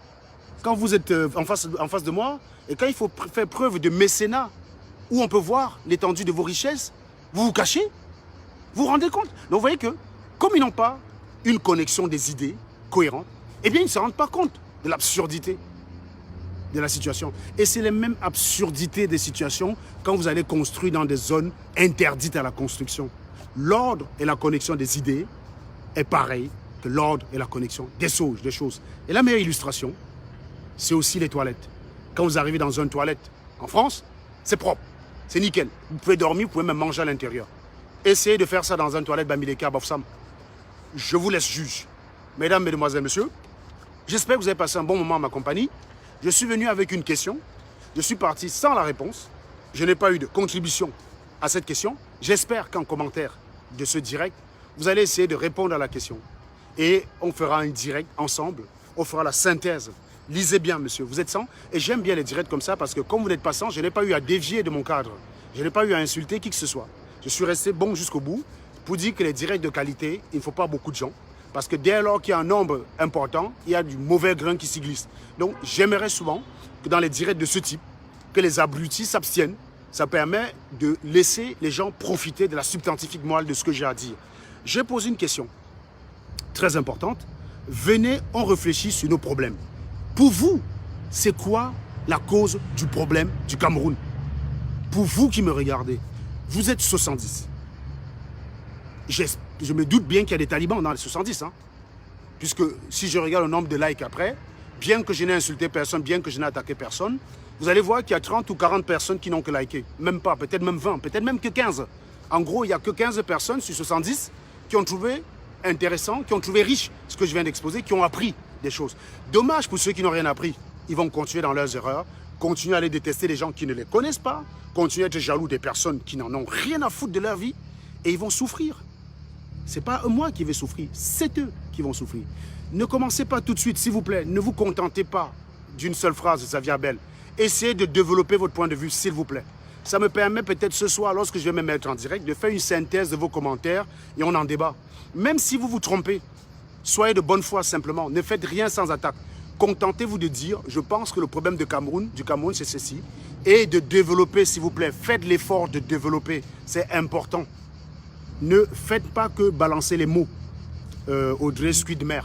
Quand vous êtes en face de moi, et quand il faut faire preuve de mécénat, où on peut voir l'étendue de vos richesses, vous vous cachez. Vous vous rendez compte? Donc vous voyez que, comme ils n'ont pas une connexion des idées cohérente, eh bien ils ne se rendent pas compte de l'absurdité de la situation. Et c'est les mêmes absurdités des situations quand vous allez construire dans des zones interdites à la construction. L'ordre et la connexion des idées est pareil que l'ordre et la connexion des choses. Et la meilleure illustration, c'est aussi les toilettes. Quand vous arrivez dans une toilette en France, c'est propre, c'est nickel. Vous pouvez dormir, vous pouvez même manger à l'intérieur. Essayez de faire ça dans une toilette Bamileke à Bafoussam. Je vous laisse juge. Mesdames, Mesdemoiselles, Messieurs, j'espère que vous avez passé un bon moment à ma compagnie. Je suis venu avec une question. Je suis parti sans la réponse. je n'ai pas eu de contribution à cette question. J'espère qu'en commentaire de ce direct, vous allez essayer de répondre à la question. Et on fera un direct ensemble, on fera la synthèse. Lisez bien, monsieur, vous êtes 100. Et j'aime bien les directs comme ça parce que comme vous n'êtes pas 100, je n'ai pas eu à dévier de mon cadre. Je n'ai pas eu à insulter qui que ce soit. Je suis resté bon jusqu'au bout pour dire que les directs de qualité, il ne faut pas beaucoup de gens. Parce que dès lors qu'il y a un nombre important, il y a du mauvais grain qui s'y glisse. Donc, j'aimerais souvent que dans les directs de ce type, que les abrutis s'abstiennent. Ça permet de laisser les gens profiter de la substantifique morale de ce que j'ai à dire. J'ai posé une question très importante. Venez, on réfléchit sur nos problèmes. Pour vous, c'est quoi la cause du problème du Cameroun? Pour vous qui me regardez, vous êtes 70. Je me doute bien qu'il y a des talibans dans les 70. Hein, puisque si je regarde le nombre de likes après, bien que je n'ai insulté personne, bien que je n'ai attaqué personne, vous allez voir qu'il y a 30 ou 40 personnes qui n'ont que liké. Même pas, peut-être même 20, peut-être même que 15. En gros, il n'y a que 15 personnes sur 70 qui ont trouvé intéressant, qui ont trouvé riche ce que je viens d'exposer, qui ont appris des choses. Dommage pour ceux qui n'ont rien appris. Ils vont continuer dans leurs erreurs, continuer à aller détester les gens qui ne les connaissent pas, continuer à être jaloux des personnes qui n'en ont rien à foutre de leur vie, et ils vont souffrir. Ce n'est pas moi qui vais souffrir, c'est eux qui vont souffrir. Ne commencez pas tout de suite, s'il vous plaît. Ne vous contentez pas d'une seule phrase de Xavier Abel. Essayez de développer votre point de vue, s'il vous plaît. Ça me permet peut-être ce soir, lorsque je vais me mettre en direct, de faire une synthèse de vos commentaires et on en débat. Même si vous vous trompez, soyez de bonne foi simplement. Ne faites rien sans attaque. Contentez-vous de dire, je pense que le problème du Cameroun, c'est ceci. Et de développer, s'il vous plaît. Faites l'effort de développer. C'est important. Ne faites pas que balancer les mots. Audrey Squidmer,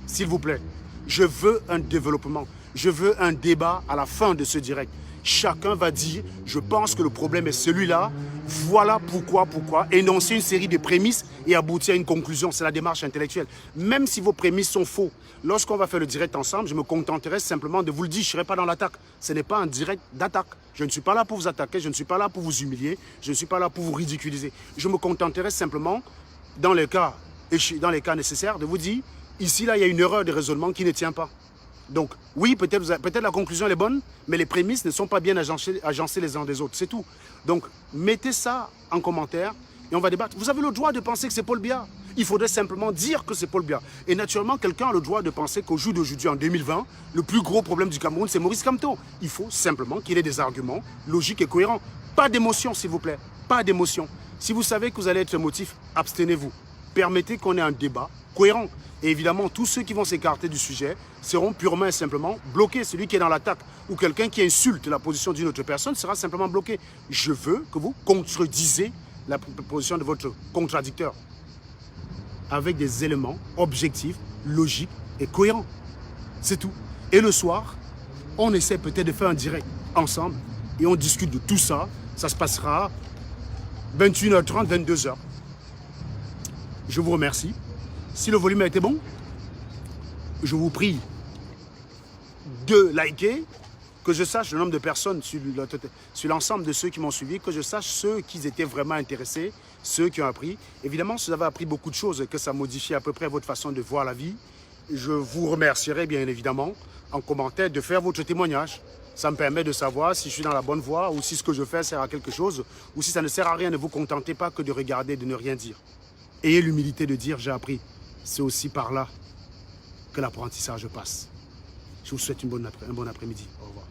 s'il vous plaît. Je veux un développement. Je veux un débat à la fin de ce direct. Chacun va dire, je pense que le problème est celui-là, voilà pourquoi, énoncer une série de prémices et aboutir à une conclusion. C'est la démarche intellectuelle. Même si vos prémices sont faux, lorsqu'on va faire le direct ensemble, je me contenterai simplement de vous le dire, je ne serai pas dans l'attaque. Ce n'est pas un direct d'attaque. Je ne suis pas là pour vous attaquer, je ne suis pas là pour vous humilier, je ne suis pas là pour vous ridiculiser. Je me contenterai simplement, dans les cas nécessaires, de vous dire, ici, là, il y a une erreur de raisonnement qui ne tient pas. Donc, oui, peut-être la conclusion est bonne, mais les prémices ne sont pas bien agencées les uns des autres, c'est tout. Donc, mettez ça en commentaire et on va débattre. Vous avez le droit de penser que c'est Paul Biya. Il faudrait simplement dire que c'est Paul Biya. Et naturellement, quelqu'un a le droit de penser qu'au jour d'aujourd'hui, en 2020, le plus gros problème du Cameroun, c'est Maurice Kamto. Il faut simplement qu'il ait des arguments logiques et cohérents. Pas d'émotion, s'il vous plaît. Pas d'émotion. Si vous savez que vous allez être émotif, abstenez-vous. Permettez qu'on ait un débat cohérent. Et évidemment, tous ceux qui vont s'écarter du sujet seront purement et simplement bloqués. Celui qui est dans l'attaque ou quelqu'un qui insulte la position d'une autre personne sera simplement bloqué. Je veux que vous contredisez la position de votre contradicteur avec des éléments objectifs, logiques et cohérents. C'est tout. Et le soir, on essaie peut-être de faire un direct ensemble et on discute de tout ça. Ça se passera 21h30, 22h. Je vous remercie. Si le volume a été bon, je vous prie de liker, que je sache le nombre de personnes sur l'ensemble de ceux qui m'ont suivi, que je sache ceux qui étaient vraiment intéressés, ceux qui ont appris. Évidemment, si vous avez appris beaucoup de choses et que ça modifie à peu près votre façon de voir la vie, je vous remercierai bien évidemment en commentaire de faire votre témoignage. Ça me permet de savoir si je suis dans la bonne voie ou si ce que je fais sert à quelque chose ou si ça ne sert à rien. Ne vous contentez pas que de regarder et de ne rien dire. Ayez l'humilité de dire « j'ai appris ». C'est aussi par là que l'apprentissage passe. Je vous souhaite un bon après-midi. Au revoir.